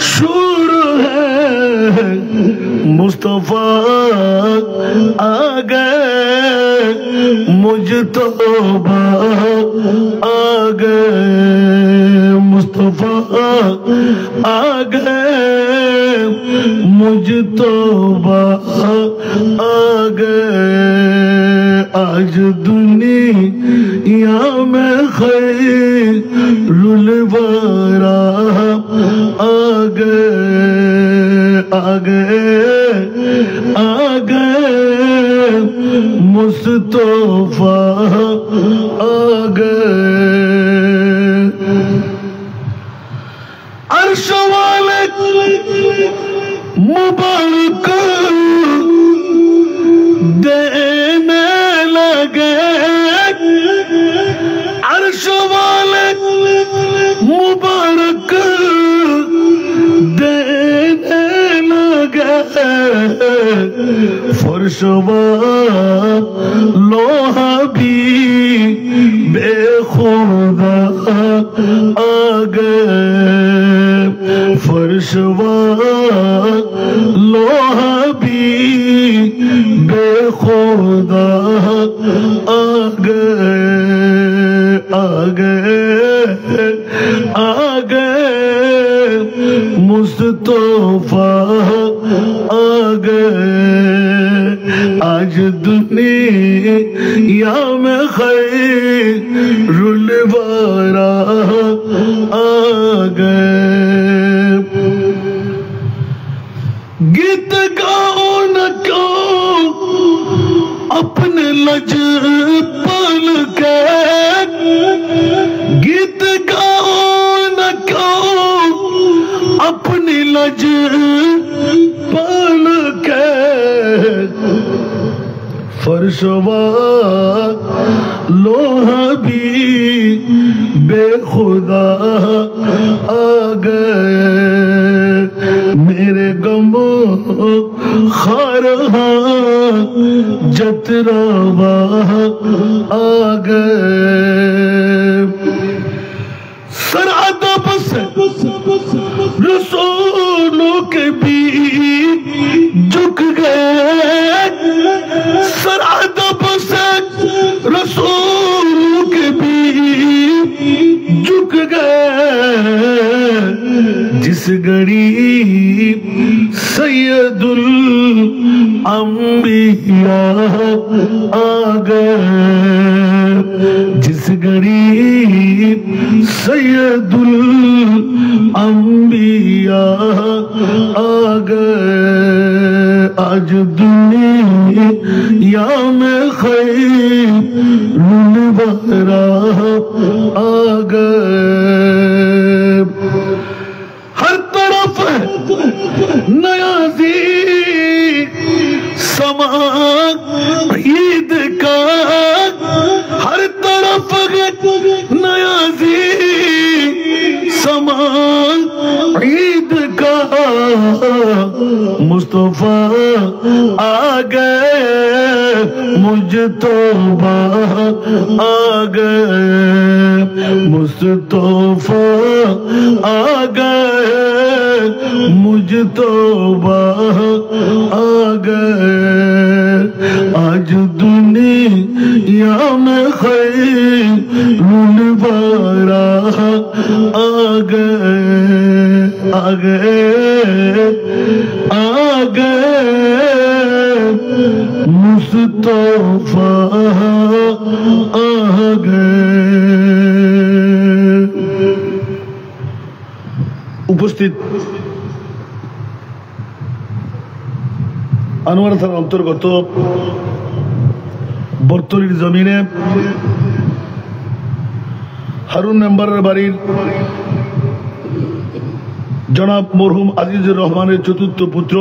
शुरू है मुस्तफा आ गए मुजतबा आ गए मुस्तफा आ गए मुजतबा आ गए आज दुनिया में खैरुल वरा आ गए मुस्तफा आ गए अर्श वाले मुबारक देने लगे अर्श वाले मुबारक देने लगे फर्शवा लोहा भी बेखुदा आ गए फर्शवा लोहा भी बेखुदा आ गए मुस्तफा आ गए आज दुनिया में खैरुल वरा आ गए गीत गाओ न क्यों अपने लज पल के गीत गाओ न क्यों अपनी लज पल के फर्शवा लोहा भी बेखुदा आ गए मेरे गमो खारहा जतरावा आ गए सरादब से रसूलों के भी झुक गए सरादब से रसूलों के भी झुक गए जिस घड़ी सैयदुल अंबिया आ गए जिस घड़ी सैयदुल अंबिया आ गए आज दुनिया में खैरुल वरा आ गए हर तरफ नया समा ईद का हर तरफ नया समा ईद का मुस्तफा आ गए मुजतबा आ गए मुस्तफा आ गए मुजतबा आ गए आज दुनिया में खैरुल वरा आ गए मुस्तफा आ गए उपस्थित আনোয়ার থানার অন্তর্গত বর্তলির জমিনে হারুন মেম্বারের বাড়ির জনাব মরহুম আজিজুর রহমানের চতুর্থ পুত্র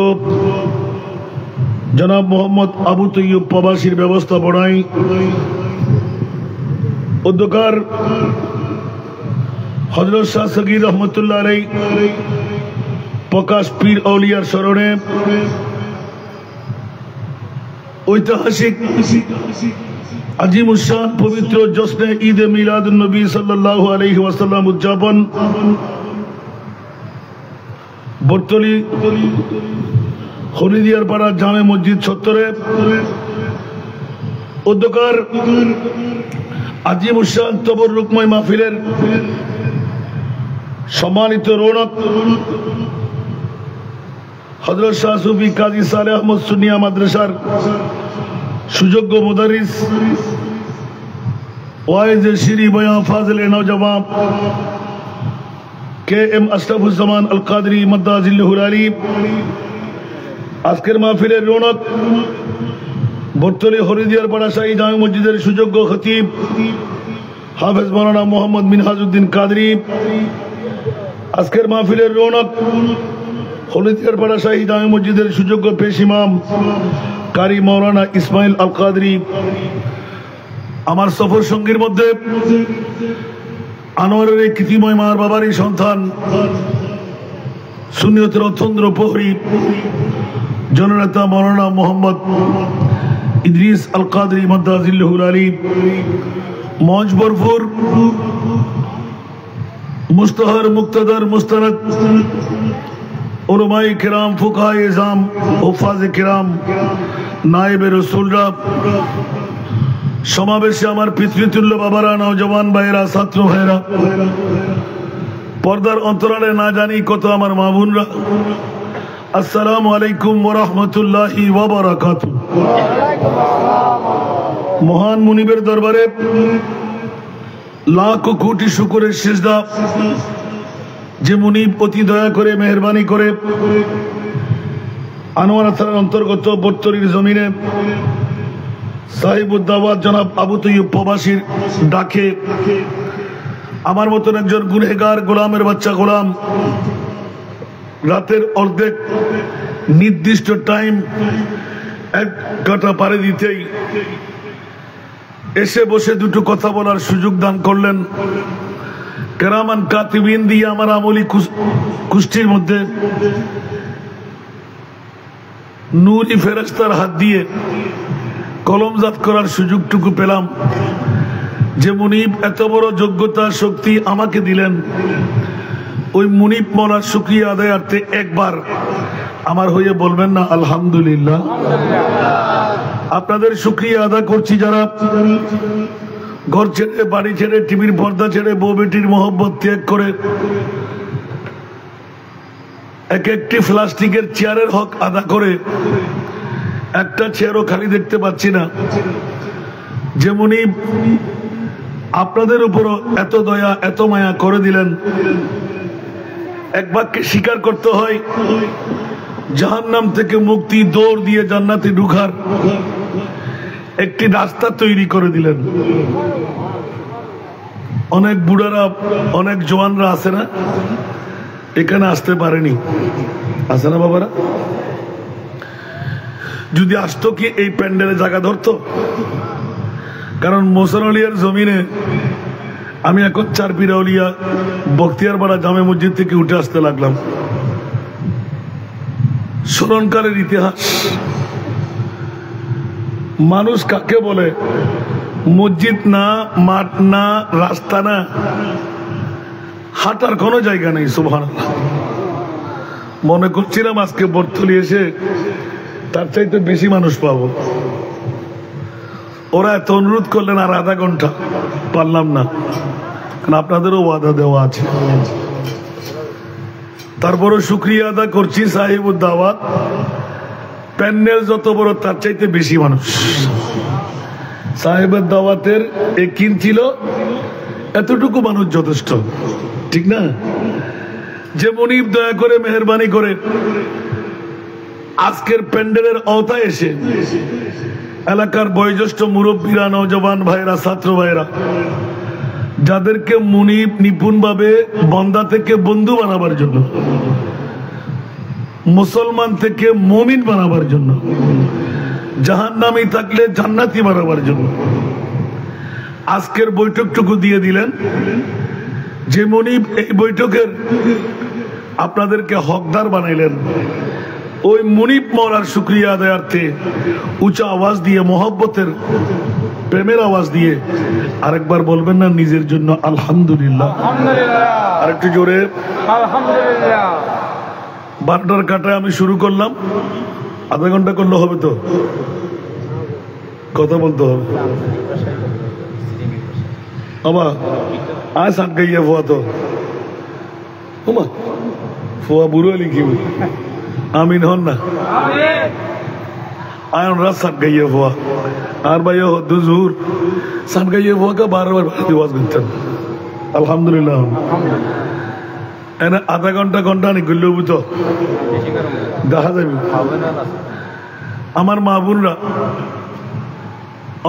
জনাব মোহাম্মদ আবু তৈয়ব প্রবাসীর ব্যবস্থাপনায় অধ্যকার হযরত শাহ সগীর রহমতুল্লাহ আলাইহি প্রকাশ পীর আউলিয়ার স্মরণে ঐতিহাসিক আজিমুশান পবিত্র জশ্নে ঈদে মিলাদুন নবী সাল্লাল্লাহু আলাইহি ওয়াসাল্লাম উদযাপন বর্তলি হরিদিয়ার পাড়া জামে মসজিদ চত্বরে উদ্যোগকার আজিম উসান তবরুকময় মাহফিলের সম্মানিত রৌনক হযরত শাহ সুফি কাজী সালেহ আহমদ সুন্নিয়া মাদ্রাসার সুযোগ্য মুদারিস ওয়াইজ শিরি বয়ান ফাজিল নওজওয়ান কে এম আশরাফুজ্জামান আল কাদরি মাদ্দাজিল্লাহুল আলী আজকের মাহফিলের রৌনক বর্তলি হরিদিয়ার পাড়া শাহী জামে মসজিদের সুযোগ্য খতিব হাফেজ মাওলানা মোহাম্মদ মিনহাজউদ্দিন কাদরি আজকের মাহফিলের রৌনক হরিদিয়ার পাড়া শাহী জামে মসজিদের সুযোগ্য পেশ ইমাম কারি মাওলানা ইসমাইল আল কাদরি আমার সফর সঙ্গীর মধ্যে আনোয়ারের এই কৃতিময় মার বাবারই সন্তান সুন্নিয়তের অতন্দ্র প্রহরী জননেতা মাওলানা মোহাম্মদ ইদ্রিস আল কাদরি মাদ্দাজিল্লাহুল আলী মঞ্চ ভরপুর মুস্তাহার মুক্তাদার মুস্তানাদ উলামায়ে কিরাম ফুকাহায়ে ইজাম হুফাজে কিরাম নায়েবে রাসূলরা সমাবেশে আমার পিতৃতুল্য বাবারা নওজওয়ান ভাইয়েরা ছাত্র ভাইয়েরা পর্দার অন্তরালে না জানি কত আমার মা বোনরা আসসালামু আলাইকুম ওয়া রাহমাতুল্লাহি ওয়া বারাকাতুহু মহান মুনিবের দরবারে লাখ কোটি শুকরের সিজদা যে মুনিব অতি দয়া করে মেহেরবানি করে আনোয়ারা থানার অন্তর্গত বর্তলির জমিনে সাহিবুদ্দাওয়াত জনাব আবু তৈয়ব প্রবাসীর ডাকে আমার মতন একজন গুনহেগার গোলামের বাচ্চা গোলাম রাতের অর্ধেক নির্দিষ্ট টাইম এক কাটা পারে দিতেই এসে বসে দুটো কথা বলার সুযোগ দান করলেন কেরামান কাতিবিন দিয়ে আমার আমলি কুষ্টির মধ্যে নূরি ফেরেশতার হাত দিয়ে কলমজাত করার সুযোগটুকু পেলাম যে মুনিব এত বড় যোগ্যতা শক্তি আমাকে দিলেন ওই মুনিব মওলার শুকরিয়া আদায়ার্থে একবার আমার হয়ে বলবেন না আলহামদুলিল্লাহ। আপনাদের শুকরিয়া আদা করছি যারা ঘর ছেড়ে বাড়ি ছেড়ে টিভির পর্দা ছেড়ে বউ বেটির মহব্বত ত্যাগ করে এক একটি প্লাস্টিকের চেয়ারের হক আদা করে একটা চেয়ারও খালি দেখতে পাচ্ছি না যে মুনিব আপনাদের উপরও এত দয়া এত মায়া করে দিলেন এক বাক্যে স্বীকার করতে হয় জাহান্নাম থেকে মুক্তি দৌড় দিয়ে জান্নাতে ঢুকার একটি রাস্তা তৈরি করে দিলেন। অনেক বুড়ারা অনেক জওয়ানরা আছে না এখানে আসতে পারেনি আছে না বাবারা যদি আসতো কি এই প্যান্ডেলে জায়গা ধরতো কারণ মোসানলিয়ার জমিনে আমি এখন চারপিরাউলিয়া বখতিয়ারপাড়া জামে মসজিদ থেকে উঠে আসতে লাগলাম স্মরণকালের ইতিহাস মানুষ কাকে বলে মসজিদ না মাঠ না রাস্তা না হাঁটার কোনো জায়গা নেই সুবহানাল্লাহ মনে করছিলাম আজকে বর্তলি এসে তার চাইতে বেশি মানুষ পাবো ওরা এত অনুরোধ করলেন আর আধা ঘন্টা পারলাম না কারণ আপনাদেরও ওয়াদা দেওয়া আছে তারপরও শুকরিয়া আদা করছি সাহিবুদ্দাওয়াত প্যান্ডেল যত বড় তার চাইতে বেশি মানুষ সাহেবের দাওয়াতের একিন ছিল এতটুকু মানুষ যথেষ্ট ঠিক না যে মুনিব দয়া করে মেহেরবানি করে আজকের প্যান্ডেলের আওতায় এসে এলাকার বয়োজ্যেষ্ঠ মুরব্বীরা নওজওয়ান ভাইরা ছাত্র ভাইরা যাদেরকে মুনিব নিপুণ ভাবে বন্দা থেকে বন্ধু বানাবার জন্য মুসলমান থেকে মুমিন বানাবার জন্য জাহান্নামী থাকলে জান্নাতি বানাবার জন্য আজকের বৈঠকটুকু দিয়ে দিলেন যে মুনিব এই বৈঠকের আপনাদেরকে হকদার বানাইলেন ওই মুনিব মওলার শুকরিয়া আদায়ার্থে উঁচা আওয়াজ দিয়ে মোহব্বতের প্রেমের আওয়াজ দিয়ে আরেকবার বলবেন না নিজের জন্য আলহামদুলিল্লাহ আরেকটু জোরে আলহামদুলিল্লাহ 12টার কাটায় আমি শুরু করলাম, আধা ঘন্টা করলে হবে তো? কথা বলতে হবে আবার আয় সাত গাইয়া ফোয়া তো ফোয়া বুড়ো লিখি আমিন হন না আয়ন রাত সাত গাইয়া ফোয়া আর ভাই দুজুর সাত গাইয়া ফোয়াকে বারবার আওয়াজ করতেন আলহামদুলিল্লাহ এনে আধা ঘন্টা ঘন্টা নি করলেও বুঝো দেখা যাবে আমার মা বোনরা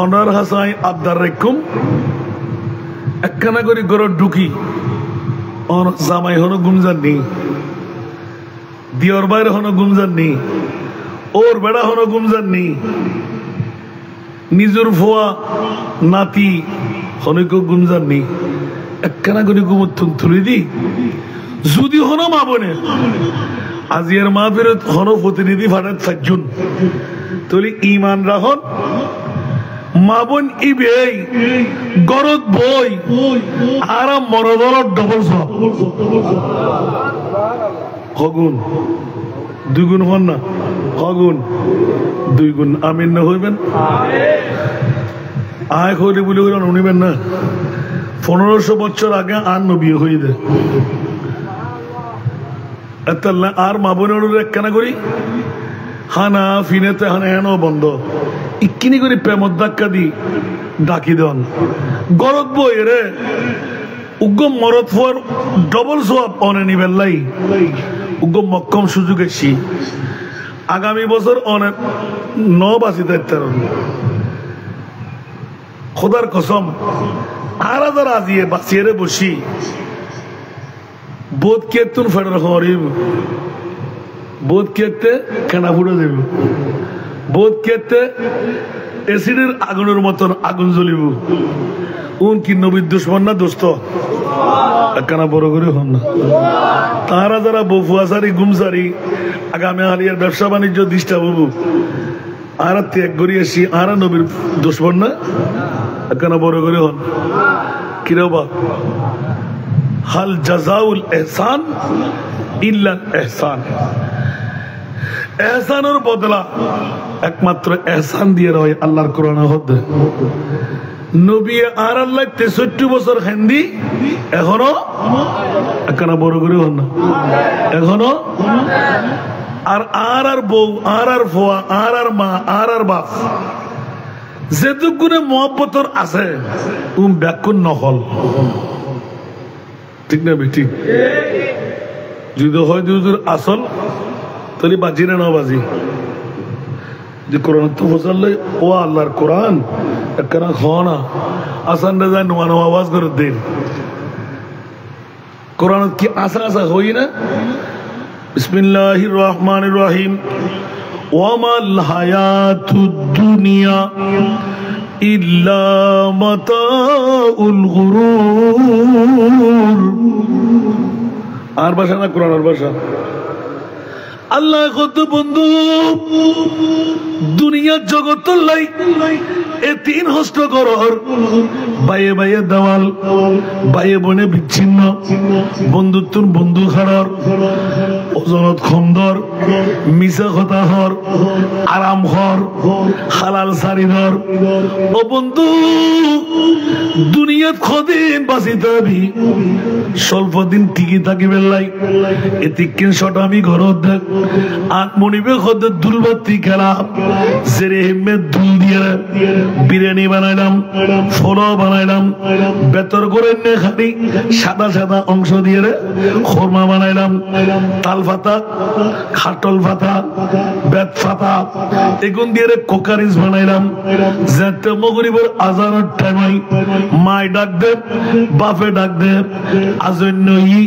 অনার হাসাই আবদার রেখুম একখানা করে গরর ঢুকি জামাই হনো গুমজান নেই, দিয়র বাইরে হনো গুমজান নেই, ওর বেড়া হনো গুমজান নেই, নিজের ফোয়া নাতি হনকে গুমজান নেই, একখানা করে গুমুত্থুন তুলে দি যদি হনো মা বোনে আজিয়ার মা ফেরত হনো প্রতিনিধি ফাটাত চারজন তলি ইমান রাখন মা বোন ইবে গরত বই আর মরদর ডবল হগুন দুই গুণ হন না হগুন দুই গুণ আমিন না হইবেন আয় হইলে বলে উনিবেন না 1500 বছর আগে আর নবী হয়ে দে আর মা বোনের একখানা করি হানা ফিনেতে হানা এনো বন্ধ ইকিনি করে প্রেমত ধাক্কা দি ডাকি দেন গরত বই রে উগ্র মরত ফোয়ার ডবল সোয়াব অনে নিবেন লাই উগ্র মক্কম সুযোগ এসি আগামী বছর অনেক বাঁচিতে খোদার কসম আর হাজার আজিয়ে বাঁচিয়ে রে বসি বোধ কেতুন ফেডার হরিব বোধ কেতে কেনা ফুটে দেব বোধ কেতে এসিডের আগুনের মতন আগুন জ্বলিব উন কি নবীর দুশ্মন না দোস্ত একখানা বড় করে হন না তারা যারা বফুয়াশারি গুমসারি আগামী হালিয়ার ব্যবসা বাণিজ্য ডিস্টার্ব হবো আর ত্যাগ করি আসি আর নবীর দুশ্মন না একখানা বড় করে হন কিরবা হাল জাজাউল এহসান ইল্লাল এহসান এহসানের বদলা একমাত্র এহসান দিয়ে রয় আল্লাহর কোরআন হদ নবী আর আল্লাহ 63 বছর হেন্দি এখনো একখানা বড় করে হন না এখনো আর আর আর বউ আর আর ফোয়া আর আর মা আর আর বাপ যেটুক গুণে মহব্বতর আছে ব্যাকুণ নহল ঠিক না বেটি যদি হয় দুজুর আসল তাহলে বাজি না বাজি যে কোরআন তো ফসলে ও আল্লাহর কোরআন একখানা খাওয়া আসান না যায় নোয়া নোয়া আওয়াজ করে দেন কোরআন কি আসা আসা হই না বিসমিল্লাহির রহমানির রহিম ওয়ামাল হায়াতুদ দুনিয়া ইল্লা মাতাউল গুরুর আর ভাষা না কোরআনের ভাষা আল্লাহ কত বন্ধু দুনিয়ার জগৎ লাই এ তিন হস্ত করর বাইয়ে বাইয়ে দেওয়াল বাইয়ে বনে বিচ্ছিন্ন বন্ধুত্বর বন্ধু খাড়র ওজনত খন্দর মিশা কথা হর আরাম হর হালাল সারি ধর ও বন্ধু দুনিয়াত কদিন বাঁচিতে হবি স্বল্প দিন ঠিকই থাকিবে লাই এতিকিন শটামি ঘরত দেখ আট মনিবে খদ দুলবাতি খেলা জেরে হিমে দুল দিয়ে বিরিয়ানি বানাইলাম ফলো বানাইলাম বেতর করে নে খালি সাদা সাদা অংশ দিয়ে খোরমা বানাইলাম তাল পাতা খাটল পাতা বেত পাতা এগুন দিয়ে কোকারিস বানাইলাম যেতে মগরিবের আজানের টাইমাই মাই ডাক দে বাপে ডাক দে আজন্য ই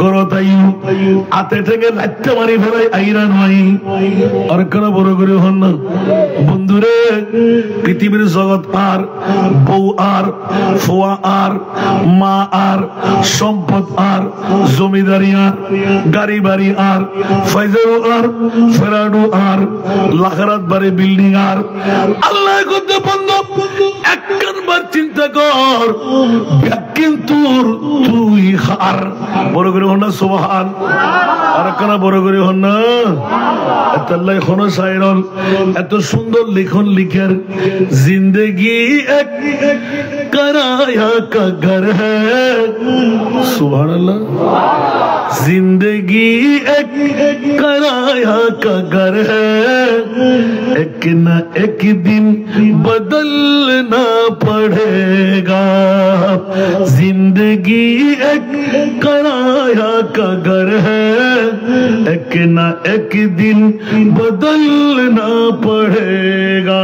গরতাইউ আতে থেকে লাইতে মারি ফেলাই আইরা নয় আর কেন বড় করে হন না বন্ধুরে পৃথিবীর জগৎ আর বউ আর ফোয়া আর মা আর সম্পদ আর জমিদারি আর গাড়ি বাড়ি আর ফাইজারও আর ফেরাডু আর লাখারাত বারে বিল্ডিং আর আল্লাহ করতে বন্ধ একবার চিন্তা কর কিন্তু তুই হার বড় করে হন না সুবহান আর কেন বড় করে হন না আল্লাহ হন সাইরল এত সুন্দর লিখন লিখের জিন্দগি এক कराया का घर है सुभान अल्लाह जिंदगी एक कराया का घर है एक न एक दिन बदलना पड़ेगा जिंदगी एक कराया का घर है एक न एक दिन बदलना पड़ेगा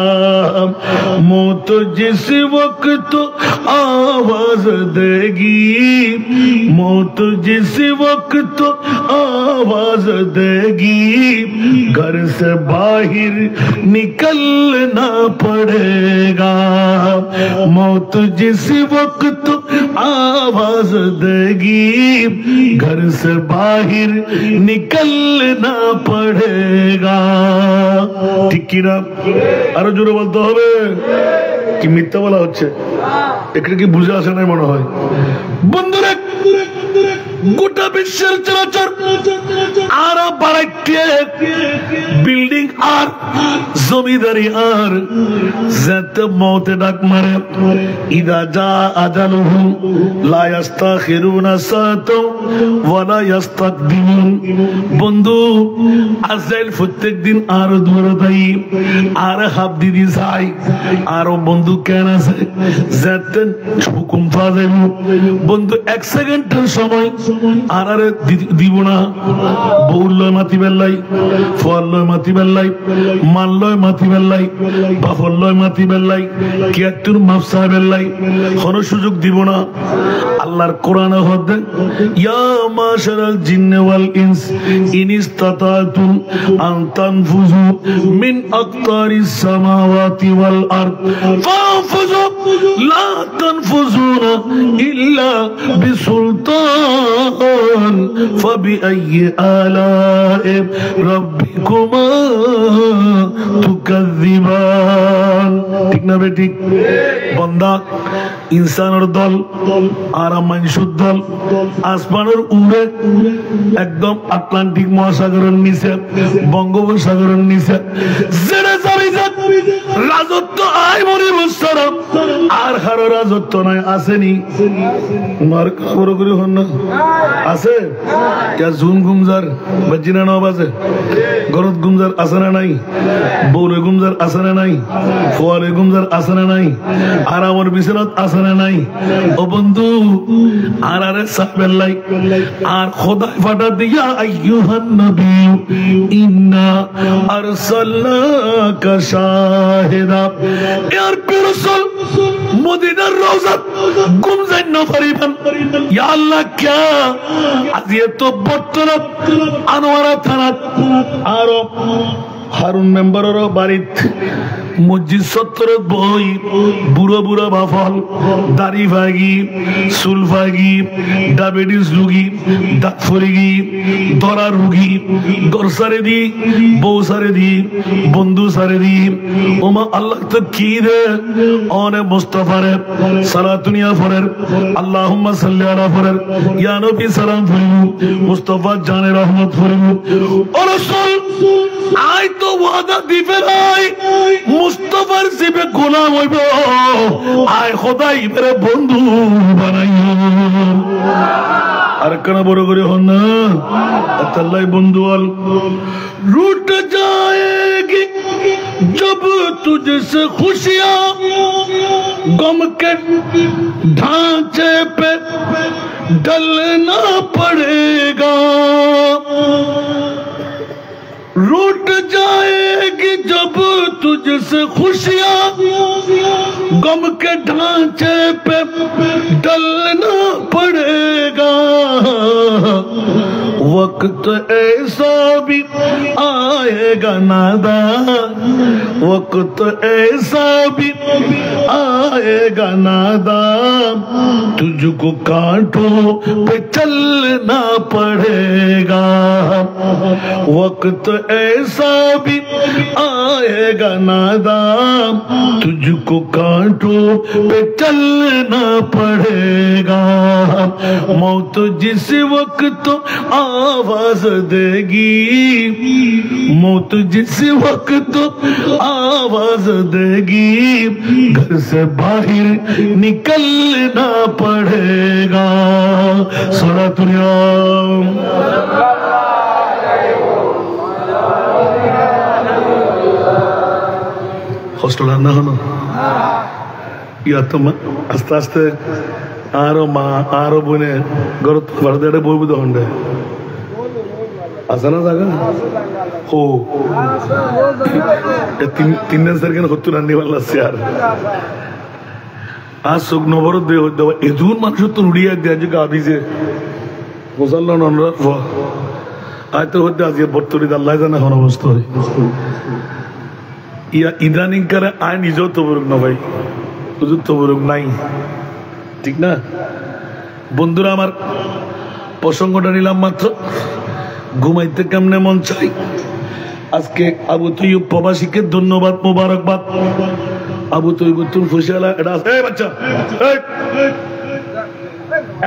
मौत जिस वक्त आवाज देगी मौत जिस वक्त आवाज देगी घर से बाहर निकलना पड़ेगा मौत जिस वक्त आवाज देगी घर से बाहर निकलना पड़ेगा ठीक की ना আরো জোরে বলতে হবে কি মিথ্যা বলা হচ্ছে এটা কি বুঝে আসে না মনে হয় বন্ধুরা গোটা বিশ্বের চলাচল আর বাড়াইতে বিল্ডিং আর জমিদারি আর যাতে মওতে ডাক মারে ইদা জা আজালুহু লা ইস্তাখিরুনা সাআতা ওয়া লা ইস্তাকদিমুন বন্ধু আজরাইল প্রত্যেকদিন আর ধরে তাই আর হাত দিদি যায় আর বন্ধু কেন আছে যাতে হুকুম পাবে বন্ধু এক সেকেন্ডের সময় আর আরে দিব না বউলয় মাতি বেল্লাই ফলয় মাতি বেল্লাই মানলয় মাতি বেল্লাই বাফলয় মাতি বেল্লাই কিয়াতুর মাফসা বেল্লাই কোন সুযোগ দিব না আল্লাহর কোরআনে হদে ইয়া মাশারাল জিন্নি ওয়াল ইনস ইন ইসতাতাতুম আন তানফুযু মিন আকতারিস সামাওয়াতি ওয়াল আরদ ফানফুযু লা তানফুযুনা ইল্লা বিসুলতান ফাবিআইয়ি আলা'i রাব্বিকুমা তুকাযযিবান ঠিক না বে ঠিক বান্দা ইনসানের দল আর মানুষের দল আসমানের উপরে একদম আটলান্টিক মহাসাগরের নিচে বঙ্গোপসাগরের নিচে রাজত্ব আয় মনে মুসলমান আর কারো রাজত্ব নাই আসেনি মার খবর করে হন না আছে কে জুন গুমজার বাজিনা ন বাজে গরত গুমজার আছে না নাই বৌরে গুমজার আছে না নাই ফোয়ারে গুমজার আছে না নাই আর আমার বিছানাত আছে না নাই ও বন্ধু আর আরে সাবেল্লাই আর খোদাই ফাটা দিয়া আইয়ুহান নবী ইন্না আরসালনাকা শাহিদা ইয়ার রাসূল মদিনার রওজা গুমজান না করিবেন ইয়া আল্লাহ কে আজিয়ে তো বর্তমান আনোয়ারা থানা আর হারুন মেম্বারের বাড়িত মসজিদ সত্তরের বই বুড়ো বুড়ো বাফল দাড়ি ভাগি চুল ভাগি ডায়াবেটিস রুগী দাঁত ফরিগি দরা রুগী ঘর সারে দি বউ সারে দি বন্ধু সারে দি ওমা আল্লাহ তো কি রে অনে মুস্তাফারে সালাতুনিয়া ফরের আল্লাহুম্মা সাল্লি আলা ফরের ইয়া নবী সালাম ফরিমু মুস্তাফা জানে রহমত ফরিমু ও রাসূল আই তো ওয়াদা দিবে নাই মুস্তাফার জিবে গোলাম হইব আয় খোদাই মেরে বন্ধু বানাইও আর কেন বড় করে হন না আল্লাহ বন্ধু আল रूठ जाएगी जब तुझसे खुशियां गम के ढांचे पे ढलना पड़ेगा रूठ जाएगी जब तुझसे खुशियां गम के ढांचे पे ढलना पड़ेगा वक्त ऐसा भी आएगा नादान वक्त ऐसा भी आएगा नादान तुझको कांटों पे चलना पड़ेगा वक्त ऐसा भी आएगा नादाम तुझको कांटों पे चलना पड़ेगा मौत जिस वक्त आवाज देगी मौत जिस वक्त आवाज देगी घर से बाहर निकलना पड़ेगा सलातुल्लाह हॉस्टल ना हो या तो आस्ते आस्ते आरो मा आरो बोने गरत वर्देडे बोबी दो हंडे असना जागा हो तीन दिन सर के होत्तु नन्नी वाला से यार आज सुग नवरो दे हो दो इधून मानुषो तो रुड़िया दे आज का अभी से मुसल्ला नॉनरा वो आज तो होते आज ये बर्तुरी दाल्ला जाना होना मुस्तोरी या इदानी करे आय निजो तो बुरुक ना भाई उधर तो बुरुक नहीं ठीक ना बंधुरा हमार प्रसंगটা নিলাম মাত্র ঘুমাইতে কেমনে মন চাই আজকে আবু তৈয়ব প্রবাসীকে ধন্যবাদ মোবারকবাদ আবু তৈয়ব তুমি ফুসিয়ালা এটা এই বাচ্চা এই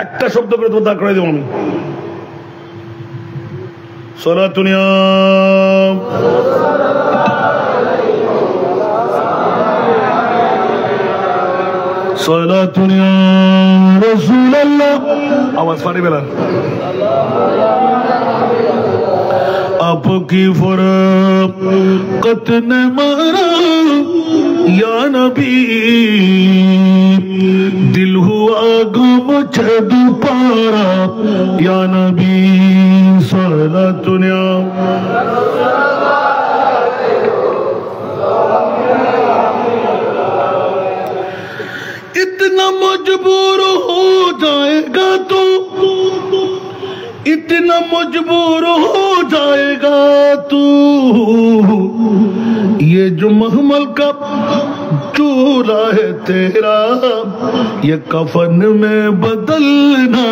একটা শব্দ করে তো দাঁড় করাই দেব আমি সালাতুনিয়া সালাতুনিয়া রাসূলুল্লাহ आवाज पानी बेला आपकी फरकत ने मारा या नबी दिल हुआ गम छद पारा या नबी सलातुनिया इतना मजबूर हो जाएगा तो इतना मजबूर हो जाएगा तू ये जो महमल का चूल्हा है तेरा ये कफन में बदलना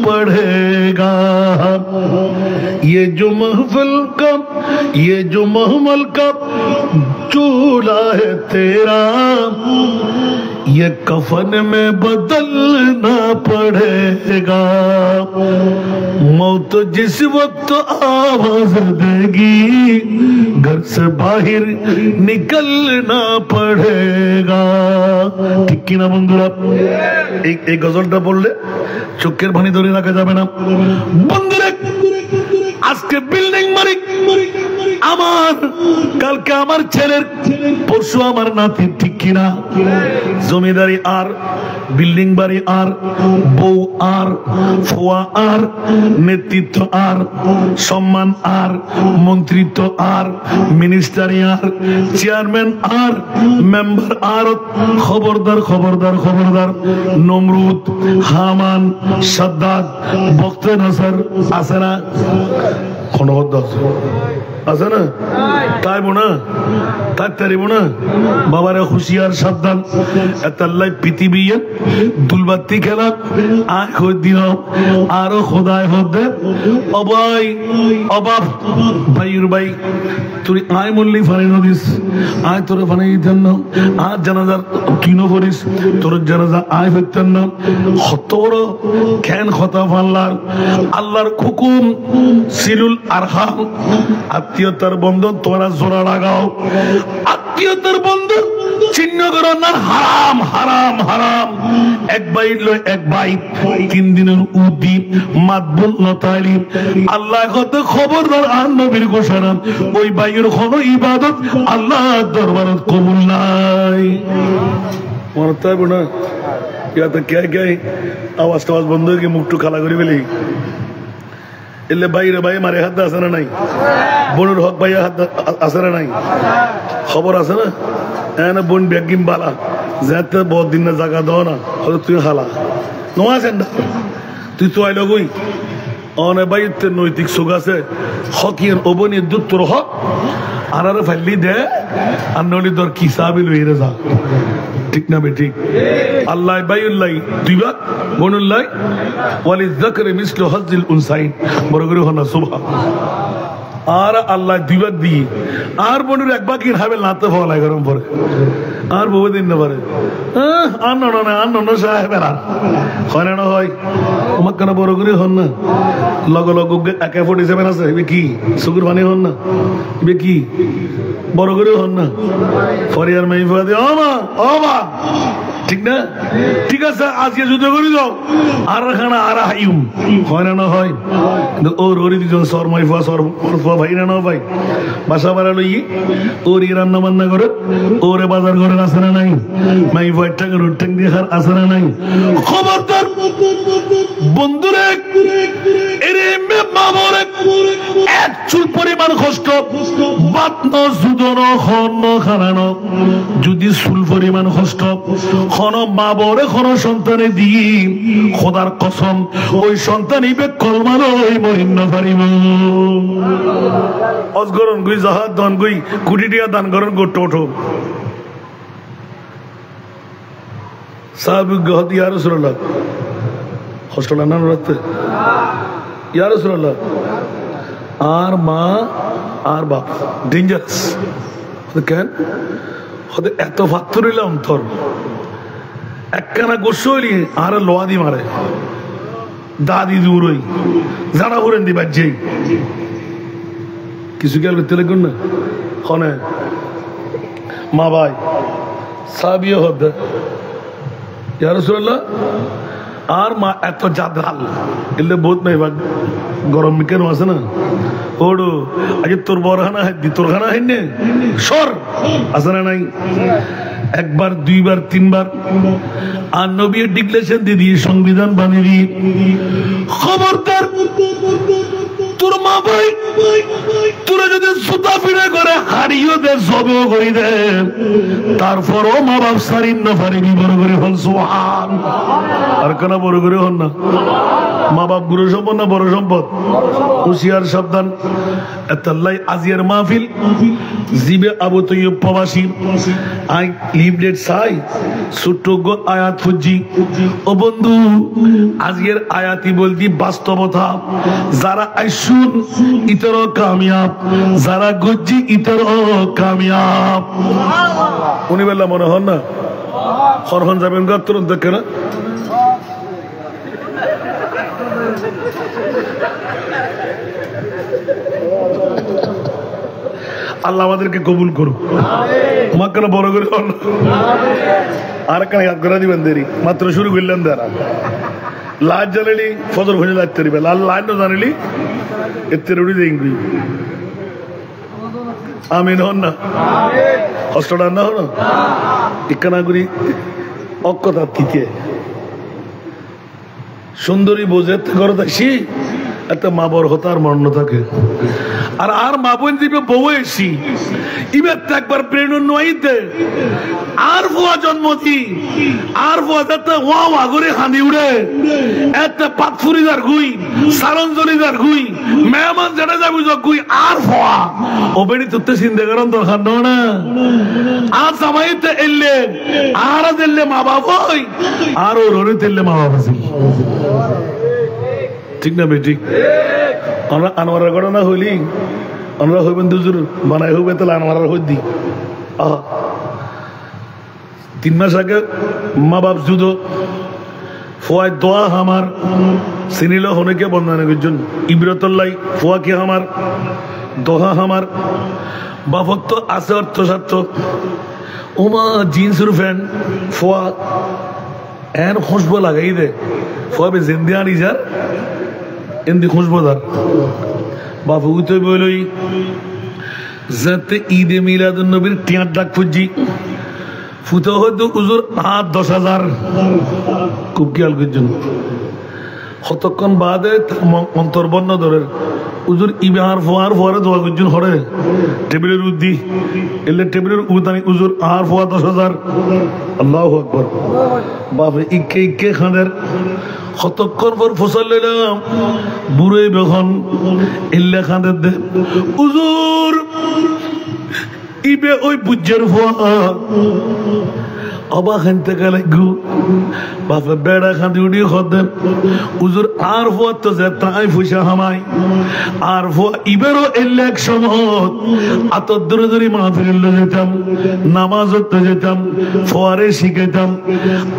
पड़ेगा ये जो महफिल का ये जो महमल का चूल्हा है तेरा ये कफन में बदलना पड़ेगा मौत जिस वक्त आवाज देगी घर से बाहर निकलना पड़ेगा ठीक की ना बंधुरा एक गजलটা বললে চোখের পানি ধরে রাখা যাবে না বন্ধুরা আজকে বিল্ডিং মালিক আমার কালকে আমার ছেলের পরশু আমার নাতি ঠিক কিনা জমিদারি আর বিল্ডিং বাড়ি আর বউ আর ফোয়া আর নেতৃত্ব আর সম্মান আর মন্ত্রিত্ব আর মিনিস্টারি আর চেয়ারম্যান আর মেম্বার আর খবরদার খবরদার খবরদার নমরুদ হামান সাদ্দাত বখতে নাসার আছে না খনবদ্ধ আছে না তাই বোনা তাই তারি বোনা বাবারে হুঁশিয়ার সাবধান এতাল্লাই পৃথিবী দুলবাতি খেলা আর দিন আরো খোদায় হদে অবাই অবাব ভাইয়ের ভাই তুই আয় মল্লি ফানি নদিস আয় তোরে ফানি দিতেন না আজ জানাজার কিনো করিস তোর জানাজা আয় ফেরতেন না কত বড় খ্যান খতা ফাল্লার আল্লাহর হুকুম সিলুল আরহাম আত্মীয়তার বন্ধন তোমরা জোড়া লাগাও আত্মীয়তার বন্ধন চিহ্ন করো না হারাম হারাম হারাম এক ভাই লয় এক ভাই 3 দিনের উদি মাতবুল নতালি আল্লাহ কত খবরদার আর নবীর ঘোষণা ওই ভাইয়ের কোনো ইবাদত আল্লাহর দরবারে কবুল নাই মরতে হবে না ইয়া তো কে কে আওয়াজ টাওয়াজ বন্ধ হয়ে মুখটু খালা করে ফেলি এলে বাইরে ভাই মারে হাত আছে না নাই বোনের হক ভাইয়া হাত আছে না নাই খবর আছে না এনে বোন ব্যাগিম বালা যাতে বহুত দিন না জায়গা দাও না হয়তো তুই খালা নোয়া আছেন না তুই তো আইল গই অনে বাইতে নৈতিক সুখ আছে হকির অবনি দুত্তর হক আর ফাইলি দে আর নলি দর কিসাবি লইরে যা ঠিক না ঠিক আল্লাহ বাইউল্লাহ দুইবা বনুল্লাহ ওয়ালিয যাকরি মিসলু হাজ্জিল উনসাইন বড় করে হনা সুবহান আর আল্লাহ দুইবার দিয়ে আর বোনের একবার কি খাবে লাতে ফলাই গরম পরে আর বহু দিন না পারে আর নন সাহেবের আর হয় না হয় আমার কেন বড় করে হন না লগ লগ AK-47 আছে এবে কি সুগুর পানি হন না এবে কি বড় করে হন না ফরিয়ার মাই ফাদে ও মা ঠিক না ঠিক আছে আজকে যুদ্ধ করি দাও আর খানা আর হাইম হয় না হয় ও ররি দুজন সর মাইফা সর ভাই না ভাই বাসা বাড়া লই ওর রান্না বান্না করে ওরে বাজার ঘরের আসে না নাই মাইফা একটা রুট্টাং দিয়ে খার আসে না নাই খবরদার বন্ধুরে এরে মামরে এক চুল পরিমাণ কষ্ট বাতন সুদন হন খানানো যদি চুল পরিমাণ কষ্ট খন মা বরে খন সন্তানে দিয়ে খোদার কসম ওই সন্তান ইবে কলমালো ওই মহিন্ন পারিব অজগরণ গুই জাহাজ দান গুই কোটি টাকা দান করেন গো টোটো সাহাবী গহত ইয়া রাসূলুল্লাহ কষ্ট না রাতে ইয়া রাসূলুল্লাহ আর মা আর বাপ ডেঞ্জারাস কেন হতে এত ফাত্তরিলে অন্তর একখানা গোসলি আর লোয়া দি মারে দাদি দূরই জানা ভরেন দি বাজ্যে কিছু খেয়াল করতে লাগবেন না হনে মা ভাই সাবিও হতে ইয়া রাসূলুল্লাহ আর মা এত জাদাল এলে বহুত নাই ভাগ গরম কেন আছে না ওড়ো আগে তোর বরখানা হাইদি তোর খানা হাইনে সর আছে না নাই একবার দুইবার তিনবার আর নবী ডিক্লেরেশন দিয়ে সংবিধান বানিয়ে দিয়ে খবরদার তোর মা ভাই তোরা যদি সুতা ফিরে করে হারিয়ে দে সবেও করি দে তারপরও মা বাপ সারিন না পারিনি বড় করে হল সুবহান আর কেন বড় করে হন না মা বাপ গুরু সম্পদ না বড় সম্পদ হুশিয়ার সাবধান এতাল্লাই আজিয়ার মাহফিল জিবে আবু তৈয়ব প্রবাসী আই লিভলেট সাই ছোট্ট আয়াত ফুজি ও বন্ধু আজকের আয়াতি বলতি বাস্তবতা যারা আইসুন ইতর কামিয়াব যারা গজ্জি ইতর কামিয়াব উনি বললাম মনে হন না হরহন যাবেন গা তুরন্ত কেন আল্লাহ আমাদেরকে কবুল করুক তোমার কেন বড় করে আর কেন ইয়াদ করে দিবেন দেরি মাত্র শুরু করলেন দাঁড়া লাইট জ্বালালি ফজর ভেজে লাগতে দিবে লাল লাইট জানিলি এতে রুড়ি দেখবি আমিন হন না কষ্টটা না হন ইকানা করি অক্ষতার তিতে সুন্দরী বোঝে ঘরে থাকি একটা মা বড় হতার মর্ণ থাকে আর আর মা বোন দিবে বউ এসি ইবার তো একবার প্রেরণ নইতে আর ফুয়া জন্মতি আর ফুয়া যাতে ওয়া ওয়া করে হাঁদি উড়ে একটা পাতফুরিদার গুই সারঞ্জলিদার গুই মেহমান যেটা যাবি গুই আর ফুয়া ও বেড়ি তুতে চিন্তা করেন দরকার না আর সামাইতে এলে আর দিলে মা বাপ হই আর ওর ওরে দিলে মা বাপ আছে ঠিক না বেটি আমরা আনোয়ারের ঘটনা হইলি আমরা হইবেন দুজুর বানাই হইবে তাহলে আনোয়ারের হই দি 3 মাস আগে মা বাপ জুদো ফুয়ায় দোয়া আমার চিনিল হনেকে বন্ধনে করছেন ইব্রতল্লাই ফুয়াকে আমার দোহা আমার বাপক তো আছে অর্থ স্বার্থ ওমা জিন্সের ফ্যান ফুয়া এন খুশবো লাগাই দে ফুয়া বে জিন্দিয়া নিজার এমনি খুশবোদার বাপু তো বলই যাতে ঈদে মিলাদুন নবীর টিয়ার ডাক খুঁজি ফুটো হয়তো উজুর 10,000 খুব খেয়াল করছেন কতক্ষণ বাদে অন্তর্বর্ণ ধরের উজুর ইবার ফোয়ারে দোয়া করছেন হরে টেবিলের উদ্দি এলে টেবিলের উদানি উজুর আর ফোয়া 10,000 আল্লাহু আকবার বাপে ইকে ইকে খানের কতক্ষণ পর ফসল লইলাম বুড়ে বেখন এলে খানের দে উজুর ইবে ওই বুজ্জের ফোয়া অবা খানতে গেলে গু বাপে বেড়া খাঁদি উড়ি খদে উজুর আর ফুয়া তো যে তাই ফুসা হামাই আর ফুয়া ইবেরও এলে এক সময় আতর দূরে দূরে মাহফিল যেতাম নামাজত যেতাম ফোয়ারে শিখেতাম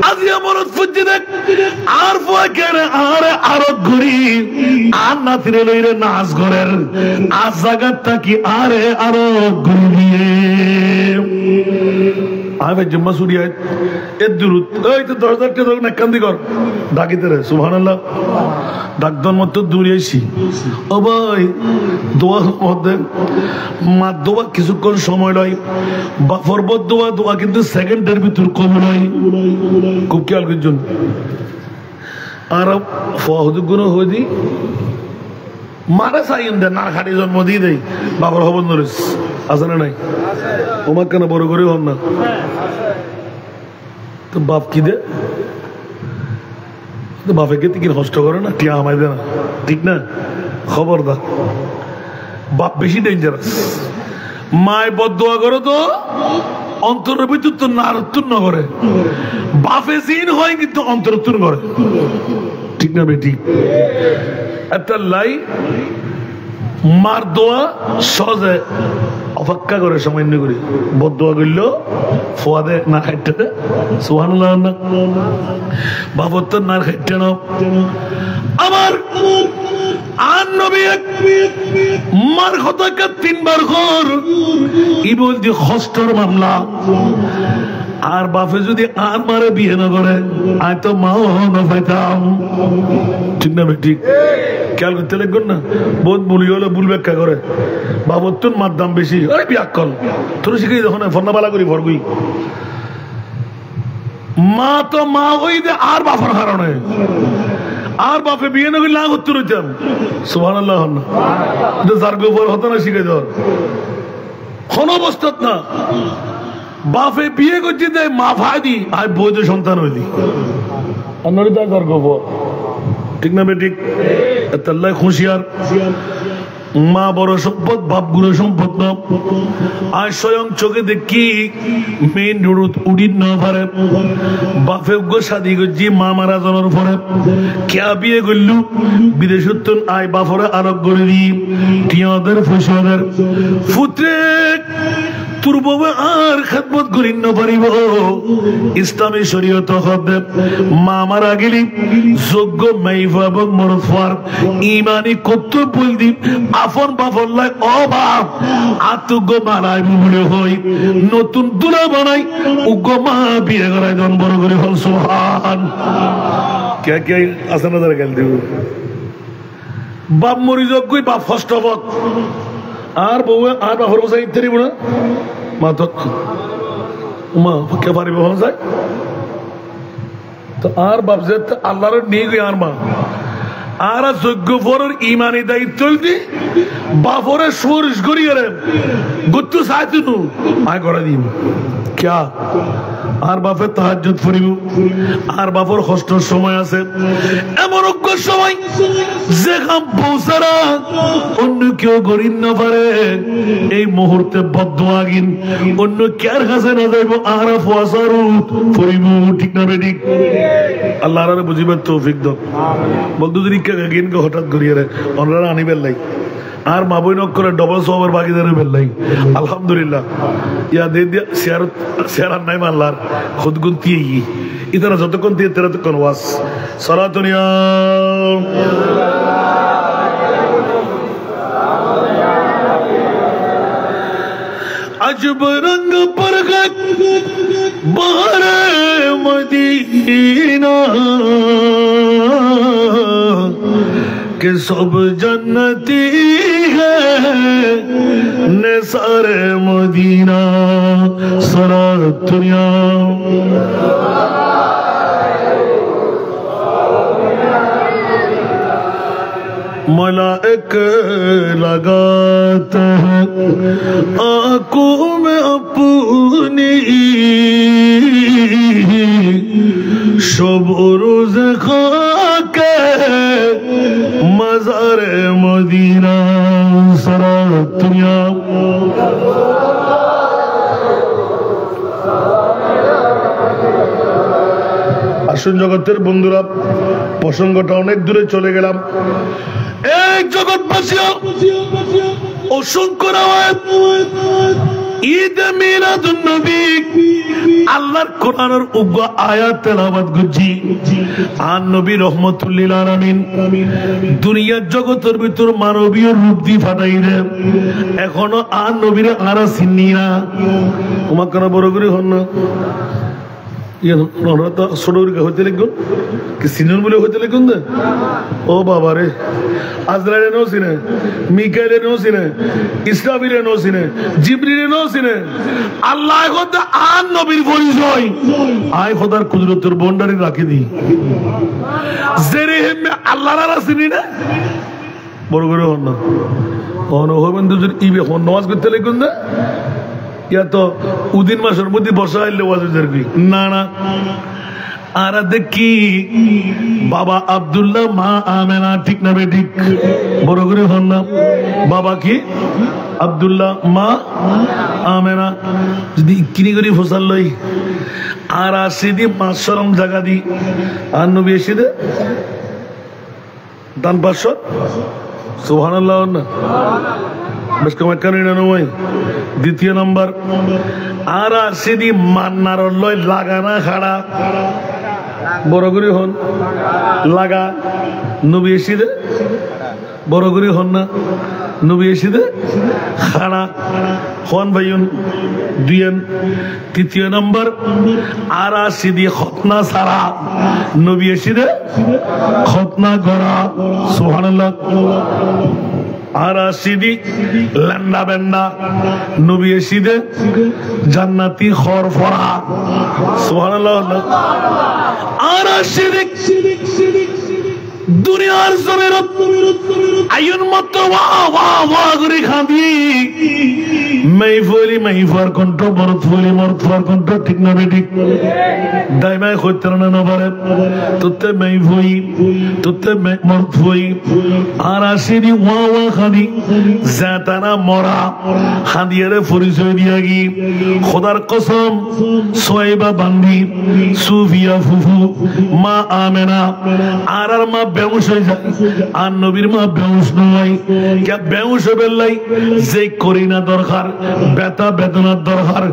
আজি আমার ফুজি দেখ আর ফুয়া কেন আরে আরো ঘুরি আর নাতিরে লইরে নাচ ঘরের আজ জায়গার থাকি আরে আরো ঘুরি দিয়ে আমি জম্মা সুরিয়া এর দূরত এই তো 10,000 টাকা না কান্দি কর ডাকিতে রে সুবহানাল্লাহ ডাকদন মত দূরে আইছি ও ভাই দোয়া মধ্যে মা দোয়া কিছুক্ষণ সময় লয় বাফর দোয়া দোয়া কিন্তু সেকেন্ডের ভিতর কম নয় খুব খেয়াল করছেন আর ফহদ গুণ হয়ে দি মারা চাইন দে না খাটি জন্ম দিয়ে দেয় বাবার হবন ধরিস আছে না নাই ওমার কেন বড় করে হন না তো বাপ কি দে বাপে কে কি নষ্ট করে না টিয়া আমায় দে না ঠিক না খবরদার বাপ বেশি ডেঞ্জারাস মায় বদদোয়া করো তো অন্তরের ভিতর তো নারতুন না করে বাপে জিন হয় কিন্তু অন্তরতুন করে ঠিক না বেটি একটা লাই মার দোয়া সহজে অপেক্ষা করে সামান্য করে বদদোয়া করলেও ফোয়াদে না খাইতে সুবহানাল্লাহ না বাবর তো না খাইতে না আমার আর নবী মার কথা 3 বার ঘর ই বলতে হস্তর মামলা আর বাপে যদি আর মারে বিয়ে না করে আয় তো মাও না পাইতাম ঠিক না ঠিক খেয়াল করতে লাগবেন না বহুত বলি হলে ভুল ব্যাখ্যা করে বাবর তোর মার দাম বেশি আরে বিয়াক কল তোর শিখে যখন ফর্নাবালা করি ভরগুই মা তো মা হই দে আর বাপর কারণে আর বাপে বিয়ে না করলে না করতে রইতাম সুবহানাল্লাহ যার গোবর হতো না শিখে ধর কোন অবস্থা না বাপে বিয়ে করছি দেয় মা ভাই দি আর বৈধ সন্তান হইলি যার গোবর ঠিক না বেঠিক তাল্লাই খুশিয়ার মা বড় সম্পদ বাপ গুলো সম্পদ না আর স্বয়ং চোখে দেখি মেন রোড উড়িন না পারে বাপে গো শাদি করছি মা মারা যাওয়ার পরে কেয়া বিয়ে করলু বিদেশ আয় বাপরে আরোগ করে দি টিয়াদের ফসলের ফুত্রে তোর বাবা আর খেদমত করিন না পারিব ইসলামী শরীয়ত হবে মা মারা গেলি যোগ্য মাইফা এবং মরফার ইমানি কর্তব্য দি আপন বাপর লাই অভাব আতুগ্য মারাই মনে হই নতুন দুলা বানাই উগ্র মা বিয়ে করাই জন বড় করে হল সুবহান কে কে আছে না তারা গেল দিব বাপ মরি যোগ্যই বাপ ফার্স্ট অফ আর বউ আর বাপর বসে ইত্যাদি না মা তো মা কে পারিব যায় তো আর বাপ যে আল্লাহর নিয়ে গিয়ে আর মা আর যোগ্য ফরের ইমানি দায়িত্ব বাপরে সুরিশ করিয়ে গুত্তু চাইতু আয় করে দিম ক্যা আর বাপের তাহাজ্জুদ পড়িব আর বাপর কষ্টর সময় আছে এমন সময় যে কাম পৌঁছারা অন্য কেউ গরিব না পারে এই মুহূর্তে বদদোয়া গিন অন্য কার কাছে না যাইব আর ফুয়াসারুত পড়িব ঠিক না বেঠিক আল্লাহর বুঝিবার তৌফিক দাও বলতো যদি গিন হঠাৎ করিয়ে ওনারা আনিবেন লাই আর মা বই নক করে ডবল সবার বাকিদের বেল্লাই আলহামদুলিল্লাহ ইয়া দে দিয়া শেয়ার নাই মাল্লার খুদ গুন দিয়ে ইতারা যতক্ষণ দিয়ে তেরা তখন ওয়াস সালাতুনিয়া अजब रंग परगट बहरे मदीना के सब जन्नती है निसार मदीना सारा दुनिया मलाइक लगाते हैं आंखों में अपनी शब रोज खाके मज़ार मदीना सारा दुनिया আসুন জগতের বন্ধুরা, প্রসঙ্গটা অনেক দূরে চলে গেলাম। এই জগৎবাসী, অসংখ্য রাওয়ায়াত ঈদ মিলাদুন নবী আল্লাহর কোরআনের উগ্র আয়াত তেলাওয়াত করছি। আর নবী রহমাতুল লিল আলামিন দুনিয়ার জগতের ভিতর মানবীয় রূপ দি ফাটাইরে, এখনো আর নবীরে আর চিনি না। তোমার কেন বড় করে হন না ছোট হইতে লিখুন কি সিনিয়র বলে হইতে লিখুন না। ও বাবা রে, আজরাইলে নো চিনে, মিকাইলে নো চিনে, ইসরাফিলে নো চিনে, জিবরিলে নো চিনে। আল্লাহ খোদা আর নবীর পরিচয় আয় খোদার কুদরতের বন্ডারি রাখি দি জেরে হেমে আল্লাহর আর চিনি না। বড় করে হন না হন হবেন দুজন ইবে হন নামাজ করতে লিখুন না। ইয়া তো উদিন মাসের মধ্যে বসা আইলে ওয়াজের কি না না। আর দেখি বাবা আব্দুল্লাহ মা আমেনা, ঠিক না বে ঠিক? বড় করে হন না। বাবা কি আব্দুল্লাহ মা আমেনা যদি কিনি করি ফসল লই আর আসি দি পাঁচ সরম জায়গা দি আর নবী এসে দে দান 500 সুবহানাল্লাহ না বেশ কমাই কারণ নয়। দ্বিতীয় নম্বর আর আসিদি মান্নার লয় লাগানা খাড়া। বড় করে হন লাগা নবী এসে দে। বড় করে হন না নবী এসে দে খাড়া হন ভাইন দুইন। তৃতীয় নম্বর আর আসিদি খতনা ছাড়া নবী এসে দে খতনা করা। সুবহানাল্লাহ। আর আসিদি লেন্ডা বেন্ডা নবী এসিদে জান্নাতি খর ফরা। সুবহানাল্লাহ। আর আসিদি দুনিয়ার জমিরত আইন মত ওয়া ওয়া ওয়া করে খাবি মাইফলি মাইফার কণ্ঠ মরত ফলি মরত ফার কণ্ঠ, ঠিক না বে ঠিক? দাইমাই কইতে না না পারে তোতে মাইফই তোতে মরত ফই আর আসিদি ওয়া ওয়া খাবি জাতানা মরা খাদিয়ারে পরিচয় দিয়া গি খোদার কসম সোয়েবা বান্দি সুফিয়া ফুফু মা আমেনা আর মা বেউস হয়ে যায় আর নবীর মা বেউস নয়। কে বেউস হবে লাই যে করি না দরকার, ব্যথা বেদনার দরকার।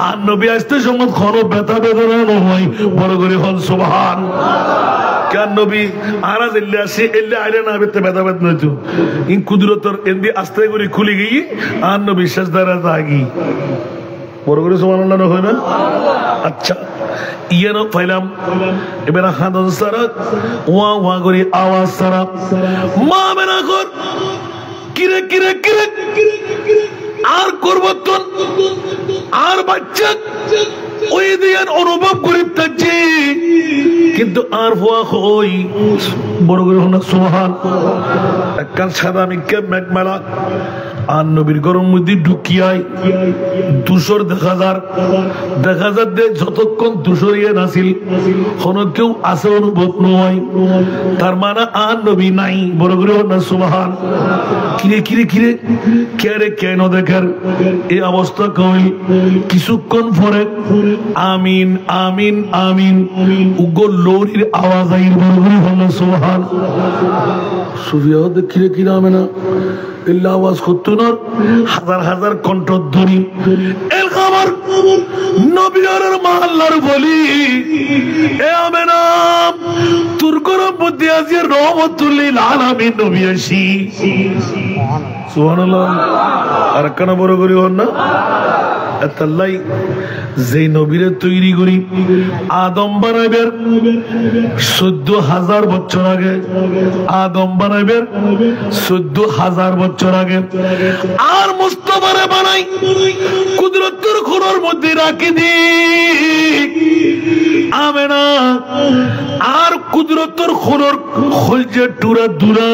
আর নবী আসতে সময় কোনো ব্যথা বেদনা নয়। বড় করে হল সুবহান। কেন নবী আরাজ এলে আসে এলে আইলে না বেতে ব্যথা বেদনা হইতো ইন কুদরতর এন্দি আস্তে করে খুলে গিয়ে আর নবী সেজদারে জাগি। বড় করে সুবহানাল্লাহ না হয় না? আচ্ছা ইয়ানো ফাইলাম এবার হাদন সারা ওয়া ওয়া করে আওয়াজ সারা মা মেনা কর কিরে কিরে কিরে আর করবতন আর বাচ্চা ওই দিয়ান অনুভব করি থাকছে কিন্তু আর হওয়া হই। বড় করে হন সুবহান। একখান সাদা মিকে মেঘমেলা আর নবীর গরম মধ্যে ঢুকিয়াই দুশোর দেখা যার দে যতক্ষণ দুশোর ইয়ে নাছিল কোন কেউ আছে অনুভব নয়। তার মানে আর নবী নাই। বড় করে হন সুবহান। কিরে কিরে কিরে কে কেন দেখার এই অবস্থা কই কিছুক্ষণ পরে আমিন আমিন আমিন উগো লোরির আওয়াজ আইর। বড় করে হন সুবহান। সুফিয়া কিরে কিরে আমেনা এল্লা আওয়াজ করতো না হাজার হাজার কণ্ঠ ধ্বনি এর খবর নবীর মহল্লার বলি এ আমেনা তোর গরম বুদ্ধি আছে রহমতুল লিল আলামিন নবী আসি। সুবহানাল্লাহ। আর কেন বড় করি হন না এতাল্লাই যেই নবীরে তৈরি করি আদম বানাইবের 14,000 বছর আগে। আদম বানাইবের 14,000 বছর আগে। আর মুস্তাফারে বানাই কুদরতের খুনোর মধ্যে রাখি দি আমেনা আর কুদরতের খুনোর খলজে টুরা দুরা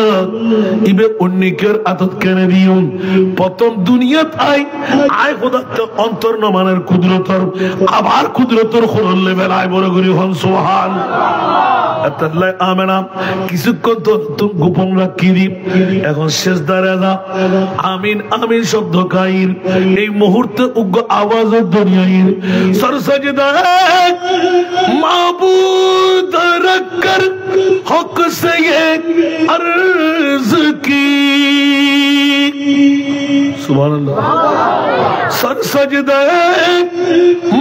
ইবে অন্যকের আদত কেনে দিও প্রথম দুনিয়াত আয় খোদাতে অন্তর নমানের কুদরতর আবার কুদরতর খুনোর লেভেল আয়। বড় করি হন সুবহান। আমেনা কিছুক্ষণ তো তুমি গোপন রাখি দি এখন সেজদারে যা আমিন আমিন শব্দ কাইর এই মুহূর্তে উগ্র আওয়াজ দুনিয়ার সরসাজদা माबूद रख कर हक से ये अर्ज की। सुभान अल्लाह। सर सजदे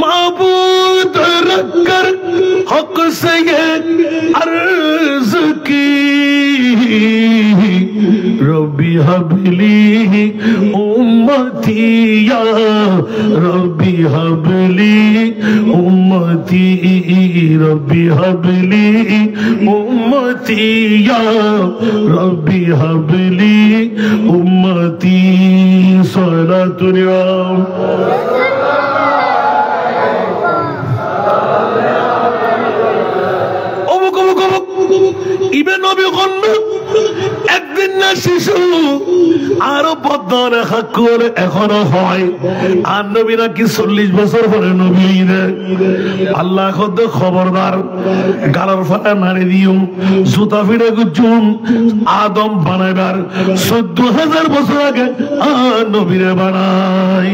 माबूद रख कर हक से ये अर्ज की। रब्बी हबली उम्मती या रब्बी हबली उम्मती रब्बी हबली उम्मती या रब्बी हबली उम्मती सलातुल्लाह। ইবে নবী গণ্য একদিন না শিশু আরো বদরে হাক করে এখনো হয়। আর নবী নাকি 40 বছর পরে নবী আল্লাহ খোদ খবরদার গালার ফাটা নাড়ি দিও জুতা ফিরে গুজুম আদম বানাইবার 14,000 বছর আগে নবীরে বানাই।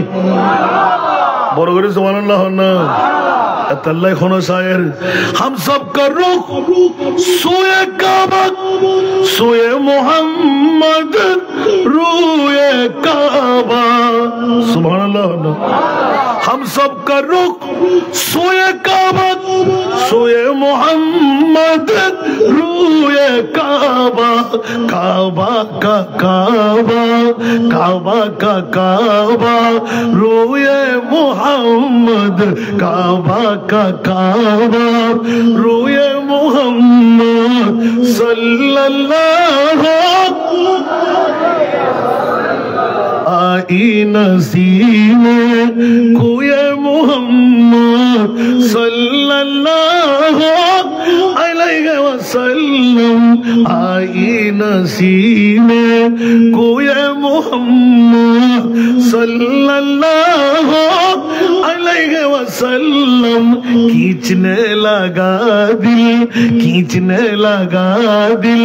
বড় করে সুবহানাল্লাহ না अल्लाह खुनो शायर। हम सब का रुख सोए काबा सोए मोहम्मद रूए काबा। सुभान अल्लाह। हम सब का रुख सोए काबा सोए मोहम्मद रूए काबा। काबा का काबा काबा का काबा रूए मोहम्मद काबा का काबा रूए मोहम्मद सल्लल्लाहु आई नसीम कोए मोहम्मद सल्लल्लाहु अलैहि वसल्लम आई नसीम कोए मोहम्मद सल्लल्लाहु अलैहि वसल्लम। खींचने लगा दिल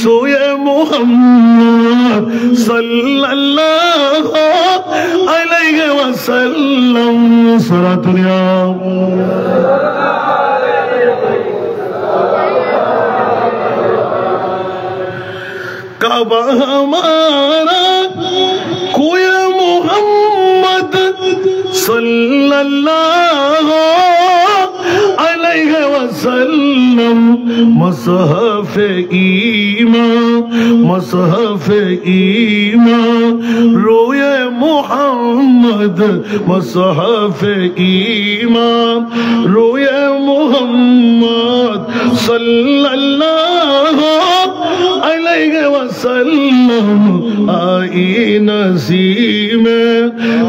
सोए मोहम्मद सल्लल्लाहु अलैहि वसल्लम। सलातुल्लाह। काबा हमारा कोई मोहम्मद सल्लल्लाहु अलैहि वसल्लम। मसहफ ईमान रोए मोहम्मद मसहफ ईमान रोए मोहम्मद सल्लल्लाहु अलैहि वसल्लम। आई नसीम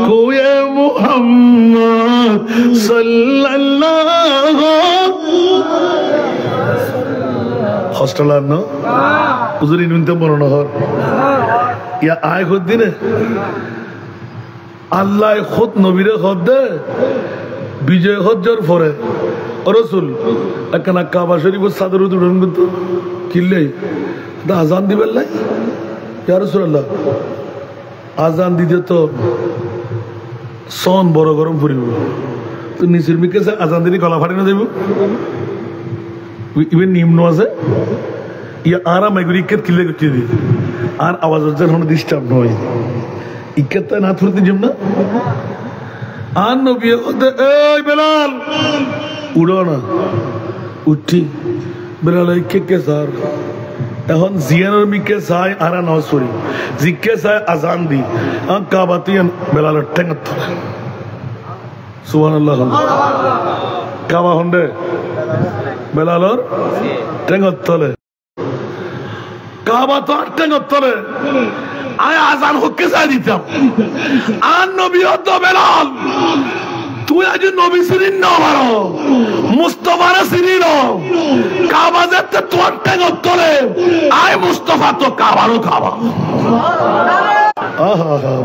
कोए मोहम्मद सल्लल्लाहु हॉस्टलर न उजरी नुनते मरना हर या आय खुद दिने अल्लाह खुद नबीरे खुद दे विजय हज्जर फरे रसूल एकना काबा शरीफ सादर उदुरन गुतो किल्ले दा आजान दिबेल लाई या रासूलुल्लाह आजान दिदे तो सोन बड़ गरम पड़िब तो निचेर मिके आजान दिले गला फाटी ना जाइब इवेन निम्न আছে ইয়া আরাম এগুলি ইকেত কিলে করতে দি আর আওয়াজ যেন হন ডিস্টার্ব নয় ইকেত না থুরতে জম না আর নবী ওতে এই বেলাল উড়ো না উঠি বেলাল কে স্যার এখন জিয়ানোর মিকে চাই আর নামাজ পড়ি জিকে চাই আজান দি কাবাতিয়ান বেলালের ঠেঙ্গত ধরে সুবহানাল্লাহ কাবা হন্ডে বেলালর ঠেঙ্গত তলে কাবা তো ঠেঙ্গত তলে আয় আজান হকে চাই দিতাম আর নবী তো বেলাল তুই আজ নবী সিরিন না পারো মুস্তাফার সিরিন কাবা যেতে তোর ঠেঙ্গত তলে আয় মুস্তাফা তো কাবারও কাবা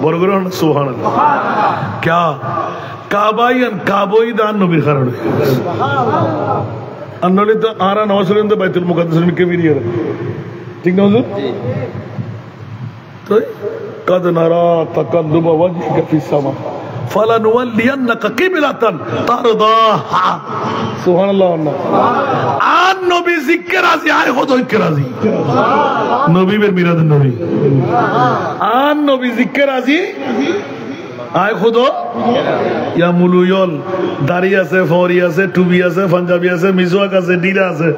বড় করে সুবহানাল্লাহ क्या কাবাইয়ান কাবই দান নবীর কারণে अन्नोली तो आरा नवाज़ुल्लाह तो बैतुल मुक़द्दस में क्यों नहीं है ठीक ना हुज़ूर तो कद नरा तक़ल्लुब वजहिक फ़ी समा ফালানুওয়াল্লিয়ান্নাকা কিবলাতান তারদাহা সুবহানাল্লাহ আর নবী জিক্কে রাজি আয় হদইকে রাজি নবীর মিলাদুন নবী আর নবী জিক্কে রাজি আয় খুদ ইয়া মুলুয়ল দাড়ি আছে ফরি আছে টুবি আছে পাঞ্জাবি আছে মিজওয়াক আছে ডিলা আছে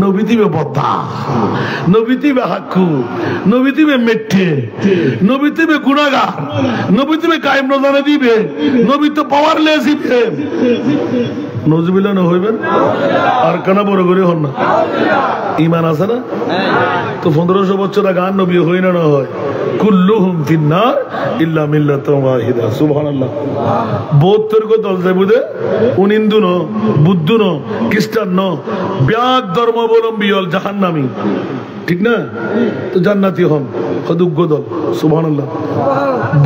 নবী দিবে বদ্দা নবী দিবে হাক্কু নবী দিবে মেট্টে নবী দিবে গুনাহগার নবী দিবে কায়েম রোজানা দিবে নবী তো পাওয়ারলেস দিবে নজবিল্লাহ না হইবেন আর কেন বড় করে হন না ঈমান আছে না তো 1500 বছর আগে আর নবী হই না হয় কুল্লুহুম ফিন্নার ইল্লা মিল্লাতুন ওয়াহিদা সুবহানাল্লাহ 72 গো দল যাইবুদে উন হিন্দু ন বুদ্ধ ন খ্রিস্টান ন ব্যাগ ধর্মাবলম্বী হল জাহান্নামী ঠিক না তো জান্নাতি হন হদুগ্গ দল সুবহানাল্লাহ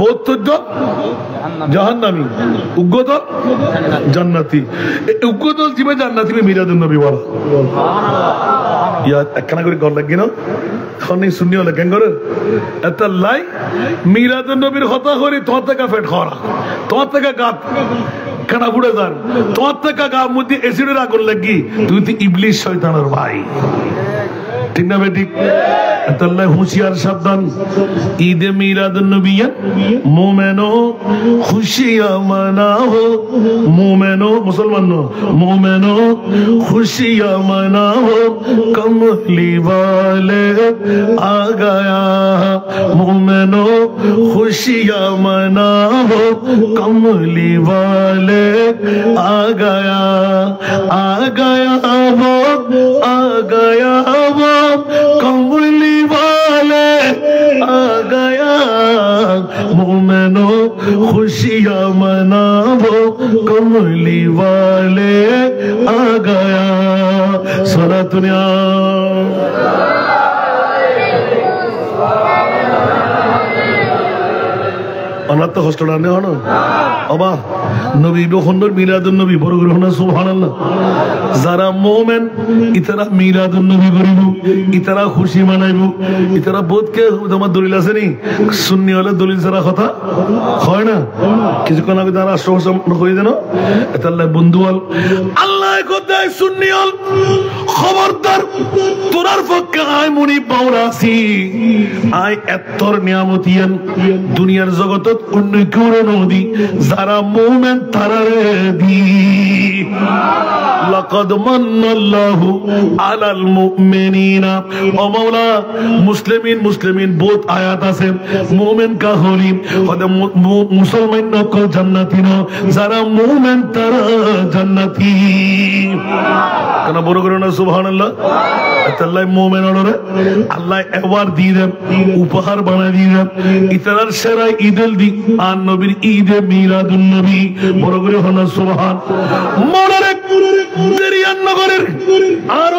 72 দল জাহান্নামী উগ্গ দল জান্নাতি উগ্গ দল জিবে জান্নাতি মিলাদুন নবী ওয়ালা ইয়া একখানা করে গল লাগি না খনি সুন্নি হলে কেন করে এত লাই মিলাদুন নবীর কথা করে তোমার থেকে পেট খরা তোমার থেকে গাত কানা ফুড়ে যান তোমার থেকে গার মধ্যে এসিডের আগুন লাগি তুই তো ইবলিশ শয়তানের ভাই ঠিক না বেঠিক তাহলে হুঁশিয়ার সাবধান ঈদে মিলাদুন নবী মোমেনো খুশিয়া মানাও মোমেনো মুসলমান মোমেনো খুশিয়া মানাও কমলি वाले आ गया मोमेनो खुशिया मनाओ कमली वाले आ गया वो आ गया वो कमली वाले आ गया मोमेनो खुशियाँ मनाओ कमली वाले आ गया सारा दुनिया অনাথ কষ্টটা নেই হন অবা নবী বখন্দর মিলাদুন নবী বড় করে হন সুবহানাল্লাহ যারা মুমিন ইতারা মিলাদুন নবী করিব ইতারা খুশি মানাইব ইতারা বোধকে তোমার দলিল আছে নি সুন্নি হলে দলিল ছাড়া কথা হয় না কিছুক্ষণ আগে তারা আশ্রম হয়ে যেন এতাল্লাহ বন্ধু হল আল্লাহ কোথায় সুন্নি হল খবরদার তোরার পক্ষে আয় মনি পাওরাসি আয় এত্তর নিয়ামতিয়ান দুনিয়ার জগতত অন্য কেউ নদী যারা মুমিন তারারে দি লাকাদ মান্নাল্লাহু আলাল মুমিনিনা ও মাওলা মুসলিমিন বহুত আয়াত আছে মুমিন কা হলি ওদের মুসলমান নকল জান্নাতি ন যারা মুমিন তারা জান্নাতি কেন বড় করে না সুবহানাল্লাহ আল্লাহ মুমিন ওরে আল্লাহ একবার দিয়ে দেন উপহার বানায় দিয়ে দেন ইতারার সেরা ঈদুল দি আর নবীর ঈদে মিলাদুন নবী বড় করে হন সুবহান মনে দেরিয়ান নগরের আর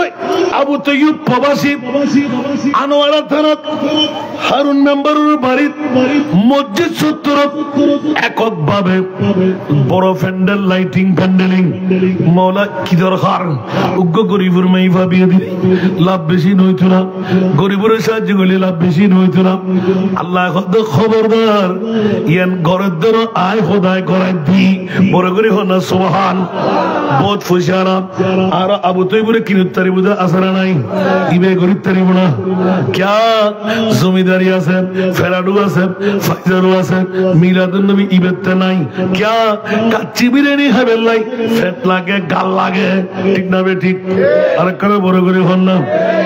আবু তৈয়ব প্রবাসী আনোয়ারা থানাত হারুন মেম্বারের বাড়ির মসজিদ সত্তরত এককভাবে বড় প্যান্ডেল লাইটিং প্যান্ডেলিং মৌলা কি দরকার উগ্র গরিবের মাই ভাবিয়ে দিলি লাভ বেশি নইতো না গরিবের সাহায্য করলে লাভ বেশি নইতো না আল্লাহ খবরদার ইয়ান ঘরের ধরো আয় খোদায় করাই দি বড় করে হনা সুবহান বহুত ফুসারা আর আবু তৈবুরে কিনুত তারিব আসারা নাই ইবে গরিব তারিব না ক্যা জমিদারি আছে ফেরাডু আছে ফাইজারু আছে মিলাদুন নবী ইবেতে নাই ক্যা কাচ্চি বিরিয়ানি খাবেন লাই ফেট লাগে গাল লাগে ঠিক না বে ঠিক আর করে বড় করে হন না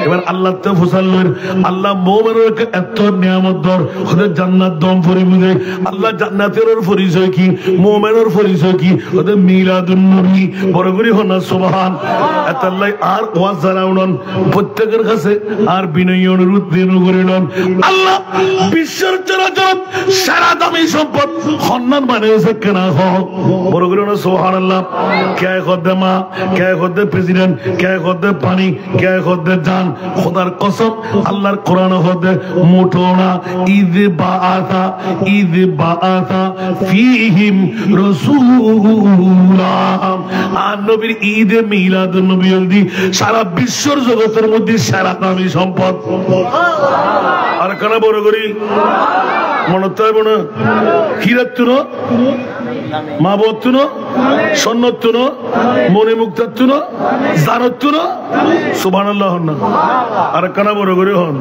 এবার আল্লাহ তো ফুসাল্লেন আল্লাহ মুমিনের এত নিয়ামত দর ওদের জান্নাত দম পরিবুদে আল্লাহ জান্নাতের পরিচয় কি মুমিনের পরিচয় কি ওদের মিলাদুন নবী বড় করে হন না সুবহান আল্লাহ আর ওয়াজ জানাউন প্রত্যেকের কাছে আর বিনয়ী অনুরোধ দিন করিলেন আল্লাহ বিশ্বের চরাচর সারা দামি সম্পদ সম্মান বানিয়েছে কেনা হোক বড় করে না সুবহানাল্লাহ কে খদ্দে মা কে খদ্দে প্রেসিডেন্ট কে খদ্দে পানি কে খদ্দে জান খোদার কসম আল্লাহর কোরআন খদ্দে মুঠোনা ঈদ বাআতা ফীহিম রাসূলুল্লাহ আর নবীর ঈদে মিলাদুন নবী দি সারা বিশ্বর জগতের মধ্যে সারা দামি সম্পদ আর কেন বড় করি মনে তো না কি রাখতো না মাবুদতুনো সন্ন্যতুনো মনে মুক্তাতুনো জারতুনো সুবহানাল্লাহ হন না আর কানা বড় করে হন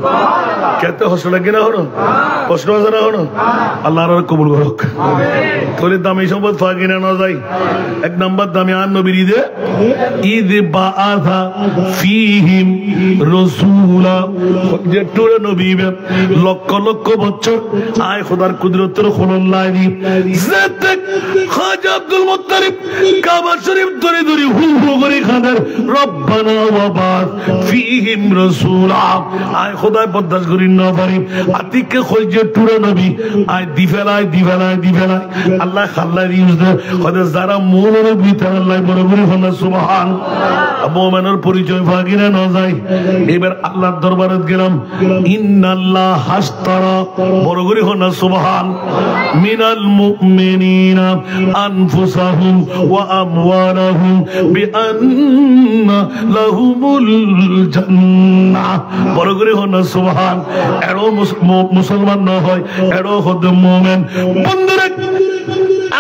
কেতে হসলা কিনা হন প্রশ্ন আছে না হন আল্লাহর কবুল করুক তোর দামি সম্পদ ফাকিনা না যায় এক নাম্বার দামি আন নবীর ঈদ বাআথা ফীহিম রাসূলা যে টুরে নবী লক্ষ লক্ষ বছর আয় খোদার কুদরতের খোলল্লাহ দি যেতে খাজা আব্দুল মুত্তালিব কাবা শরীফ ধরে ধরে হু হু করে খাদার রব্বানা ওয়া বাস ফীহিম রাসূলা আয় খোদায় বরদাস্ত করি না পারি আতিকে কই যে টুরে নবী আয় দিফেলাই আল্লাহ খাল্লা ইউজ দে খোদা যারা মুমিনের ভিতর আল্লাহ বড় বড় হনা সুবহান মুমিনের পরিচয় ভাগিনা না যায় এবার আল্লাহর দরবারে গেলাম ইন্নাল্লাহ হাসতারা বড় করে হনা সুবহান মিনাল মুমিনিনা আনফুসাহুম ওয়া আমওয়ালাহুম বিআন্না লাহুমুল জান্নাহ বড় করে হনা সুবহান এড়ো মুসলমান না হয় এড়ো হদ মুমিন বন্ধুরা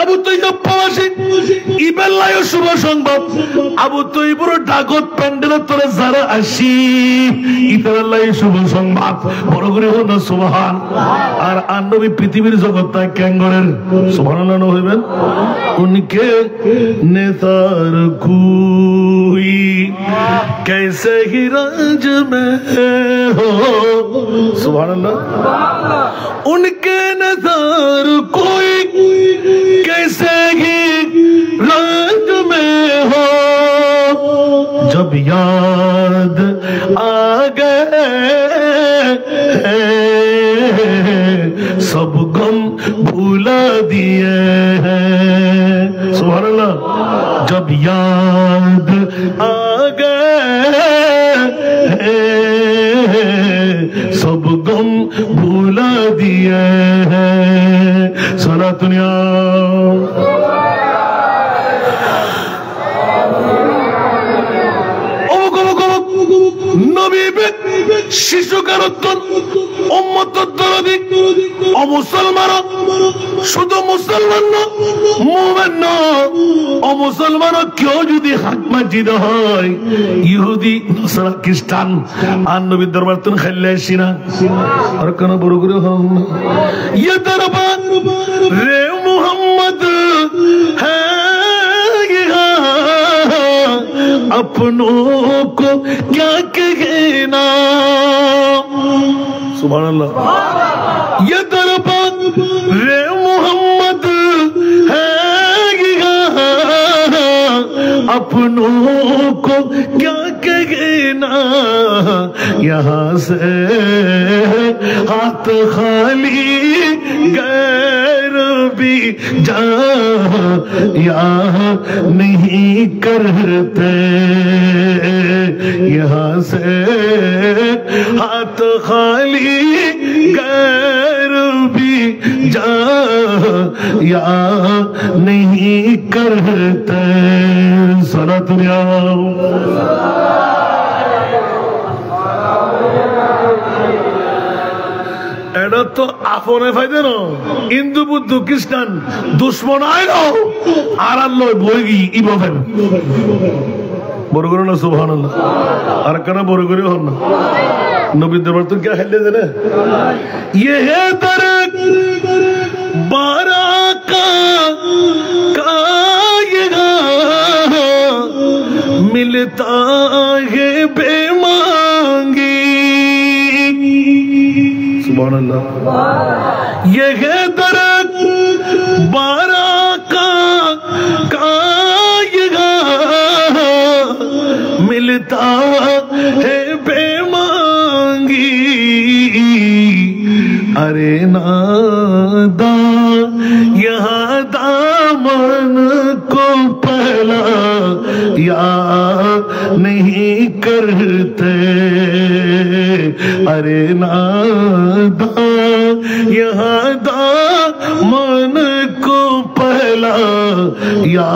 আবু তৈয়ব প্রবাসী ইবেল্লায় শুভ সংবাদ আবু তৈয়বুর ডাকত প্যান্ডেলের তোরে যারা আসি ইবেল্লায় শুভ সংবাদ বড় করে হন সুবহান আর আনবী পৃথিবীর জগৎটায় ক্যাঙ্গরের সুবহানাল্লাহ না হইবেন উনকে নেতার কুই कैसे ही रंज में हो सुबहानल्लाह उनके नजर कोई कैसे ही रंज में हो जब याद आ गए सब गम भुला दिए हैं सुबहानल्लाह जब याद आ सब गम भुला दिए हैं सारा दुनिया नबी शिशु কারণ উম্মতের দরদি অমুসলমান শুধু মুসলমান না মুমিন না অমুসলমান কেউ যদি হাত মসজিদ হয় ইহুদি নসরা খ্রিস্টান আর নবীর দরবার তুন খাইলে আসিনা আর কোন বড় করে হন ইয়ে দরবার রে মুহাম্মদ হ্যাঁ अपनों को क्या कहना सुभानअल्लाह ये दरबार रे मोहम्मद है अपनों को क्या कहना यहाँ से हाथ खाली गैर भी जा यहाँ नहीं करते यहाँ से हाथ खाली गैर भी जा यहाँ नहीं करते सारा दुनिया এটা তো আপনে ফাইদে না হিন্দু বুদ্ধ খ্রিস্টান দুশ্মন আয় না আর আল্লাহ বই গি ইবো ফেল বড় করে না সুবহানাল্লাহ আর কেন বড় করে হন না নবী দরবার তো কি খেলে দেনে ये है दरक बाराका का ये मिलता है बेमांगी सुभानअल्लाह ये है दरक बाराका का ये मिलता है बेमांगी अरे नादा यहाँ दामन को पहला या नहीं करते अरे नादा यहाँ दामन को पहला या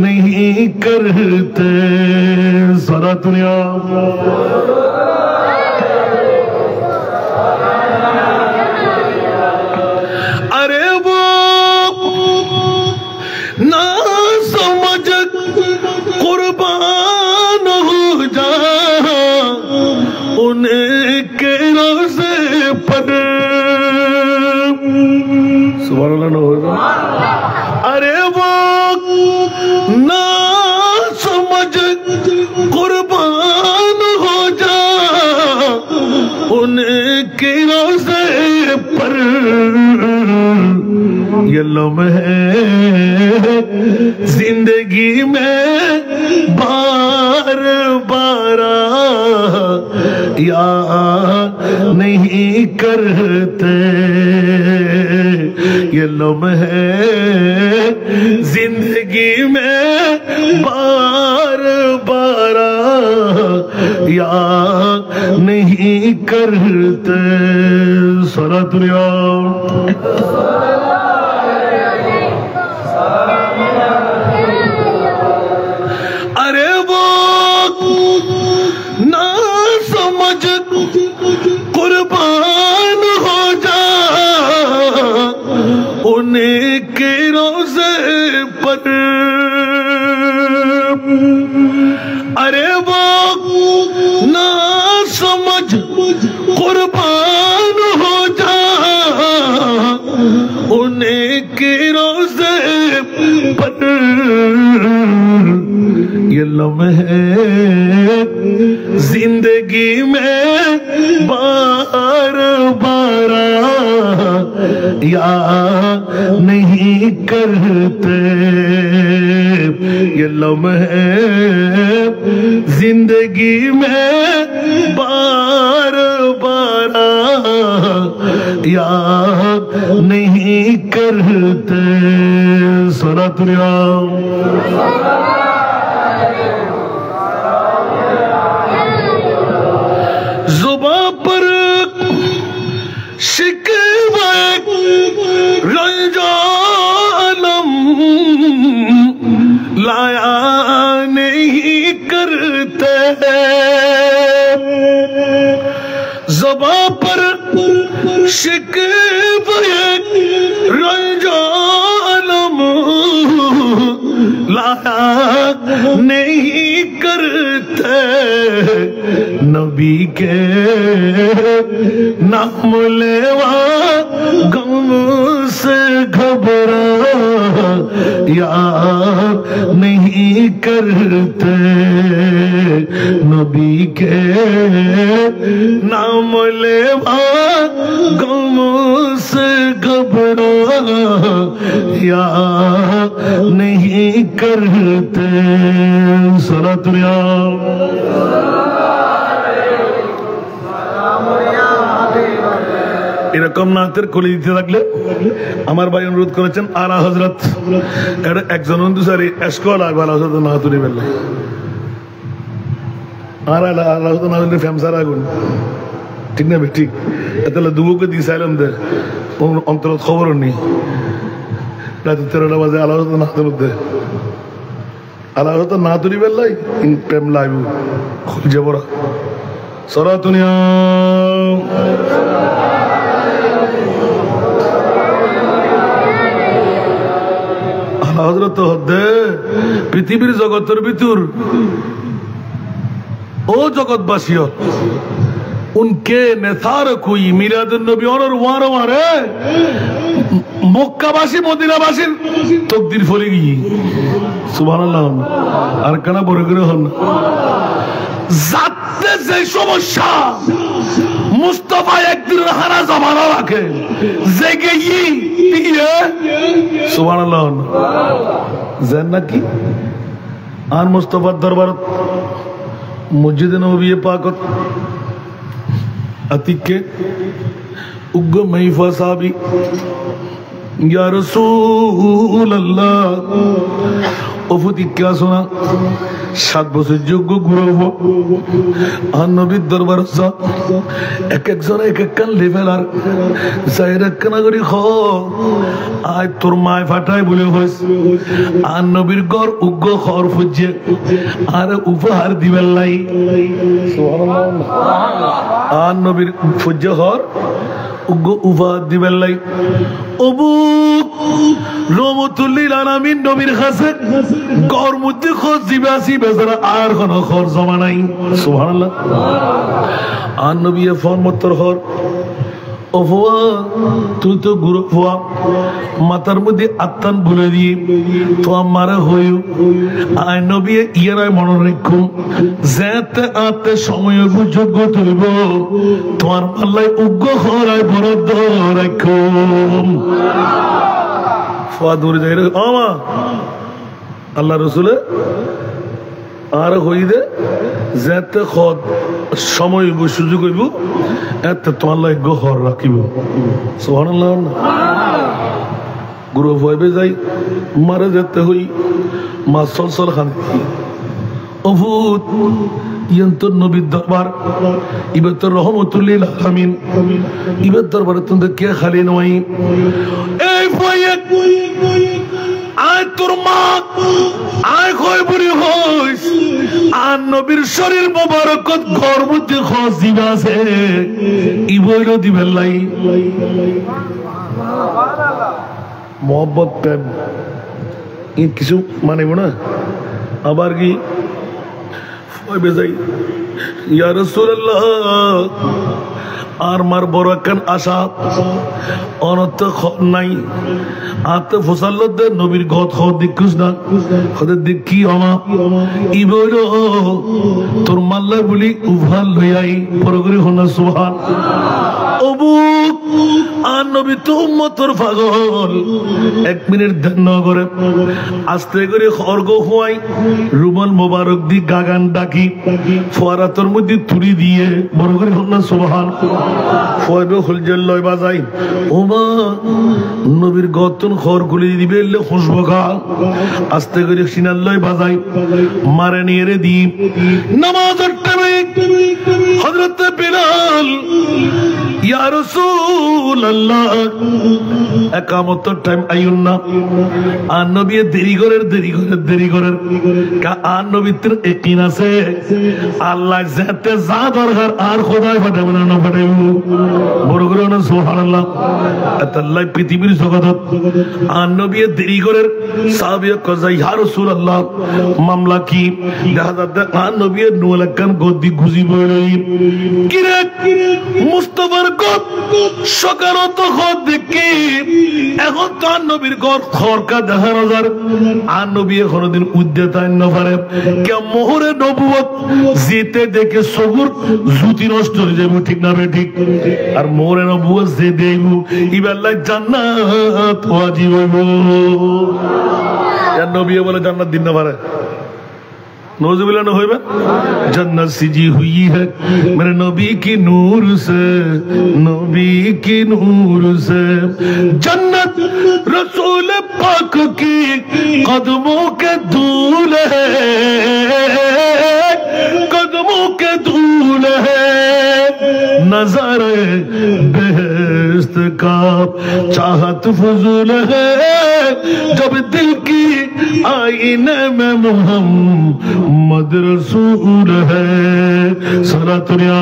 नहीं करते सारा दुनिया सुभान अल्लाह। अरे वो ना समझ कुर्बान हो जा उनके रोज़े पर, ये लम्हे जिंदगी में बार बार याद नहीं करते, ये लम्हे जिंदगी में बार बार याद नहीं करते। सलातुल्लाह अरे वो ना समझ कुर्बान हो जा उनके रोज़े पर, अरे वो ना समझ कुर्बान हो जा उनके रोज़े पर, ये लम्हे जिंदगी में बार बार याद नहीं करते, ये लम्हे जिंदगी में बार बार याद नहीं करते। सलातुल्लाह जुबां पर शिकवा रंजानम लाया नहीं करते, जुबां पर शिकवा रंजानम लाया नहीं करते, नबी के नाम लेवा गम से घबरा याद नहीं करते, नबी के नाम लेवा गम से घबरा याद नहीं करते। सलातुल्लाह এরকম নাতের কলি দিতে থাকলে আমার ভাই অনুরোধ করেছেন আলা হযরত একজন অনুসারী এসকল আর আলা হযরত না তুলি বেলা আর আলা হযরত না তুলি ফেমসার আগুন ঠিক না ঠিক এতলা দুবুকে দিছাইলাম দে অন্তর খবর নেই রাত 13টা বাজে আলা হযরত না তুলি দে আলা হযরত না তুলি বেলাই ইন প্রেম লাইভ খুঁজে বড় সরাতুনিয়া হযরত হদে পৃথিবীর জগতের ভিতর ও জগৎবাসীয় উনকে নেসার কোই মিলাদুন নবী और वार वारे মক্কাবাসী মদিনাবাসীর তকদির ফলে গিয়ে সুবহানাল্লাহ আর কানা বড় করে হন জাতে যে সমস্যা মুস্তাফা একদিন হারা জমানা রাখে জেগে গিয়ে সুবহানাল্লাহ জান্নাত কি আন মুস্তাফার দরবার মসজিদে নববী পাকত अतिके उग्ग महिफा साहबी या रसूल अल्लाह ओफुती क्या सुना 7 বছর যোগ্য গুরব আর নবীর দরবার এক একজন এক এক কান লেভেল আর জায়রা কানাগরি খ আই তোর মায় ফাটাই বলে হইস আর নবীর গর উগ্গ খর ফুজে আর উপহার দিবেন লাই সুবহানাল্লাহ আর নবীর ফুজে খর উগ্গ উপহার দিবেন লাই অবু রহমতুল্লিল আলামিন নবীর কাছে গর মধ্যে খোঁজ দিবে আসি বেচারা আর কোন খর জমা নাই সুবহানাল্লাহ আর নবী ফোন মত্তর খর ও ফুয়া তুই তো গুরু ফুয়া মাথার মধ্যে আত্মান বলে দিয়ে তো আমার হইও আয় নবী ইয়ারাই মনে রাখুন যেতে আতে সময় যোগ্য তুলব তোমার পাল্লায় উগ্র হরায় বরাদ্দ রাখুন ফুয়া দূরে যাই আমা আল্লাহ রসুলে আর হইদে যেতে খদ সময় সুযোগ হইব এতে তোমার লাই গহর রাখিব সুবহানাল্লাহ গুরু ভয়বে যাই মারে যেতে হই মা সলসল খান অভূত ইয়ান্তর নবীর দরবার ইবে তোর রহমতুল্লিল আলামিন ইবে দরবারে তুমি কে খালি নয় এই ভয়ে আয় তোর মা আয় কয় বুড়ি হইস আর নবীর শরীর মোবারকত ঘর মধ্যে খস দিবা আছে ইবইরো দিবেন লাই মোহব্বত প্রেম কিছু মানিব না আবার কি বেজাই ইয়া রাসূলুল্লাহ আর মার বড় একখান আশা অনর্থ নাই আতে ফসাল্লতে নবীর গত হওয়ার দিকুস না ওদের দিক কি আমা ইবইর তোর মাল্লা বলি উভাল লইয়াই পরগরি হনা সুবহান অবু আর নবী তো উম্মতর পাগল 1 মিনিট ধ্যান করে আস্তে করে খড়গ হওয়াই রুমাল মোবারক দি গাগান ডাকি ফোয়ারাতর মধ্যে তুড়ি দিয়ে বড় করে হনা সুবহান ফয়বে খুলজল লয় বাজাই ওমা নবীর গতন খড় গুলি দিবে এলে খুশবো খা আস্তে করে সিনাল লয় বাজাই মারে নিয়ে রে দি নামাজের টাইমে হযরত বিলাল ইয়া রাসূলুল্লাহ একামতের টাইম আইউন না আর নবী দেরি করের কা আর নবীর ইয়াকিন আছে আল্লাহ যেতে যা দরকার আর খোদাই পাঠাবে না পাঠাইব বড় করে না সুবহানাল্লাহ আল্লাহ পৃথিবীর জগৎ আর নবী দেরি করের সাহাবী কয় ইয়া রাসূলুল্লাহ মামলা কি দেখা যাচ্ছে আর নবী নোলাকান গদি গুজি বইলই কিরে মুস্তাফার গদ সকালত গদ দেখি এখন তো আর নবীর গদ খরকা দেখা নজর আর নবী কোনদিন উদ্যতায় না পারে কে মোহরে নবুয়ত জিতে দেখে সবুর জুতি নষ্ট হয়ে যাবে ঠিক না ঠিক আর মোহরে নবুয়ত যে দেব ইবাল্লাহ জান্নাত ওয়াজিব হইব আর নবী বলে জান্নাত দিন না পারে नौजुबिल्लाह न होइबे जन्नत सिजी हुई है मेरे नबी की नूर से जन्नत रसूल पाक की कदमों के धूल है नज़ारे बेहस्त का चाहत फजूल है जब दिल की आईने में मोहम्मद रसूल है सलातुनिया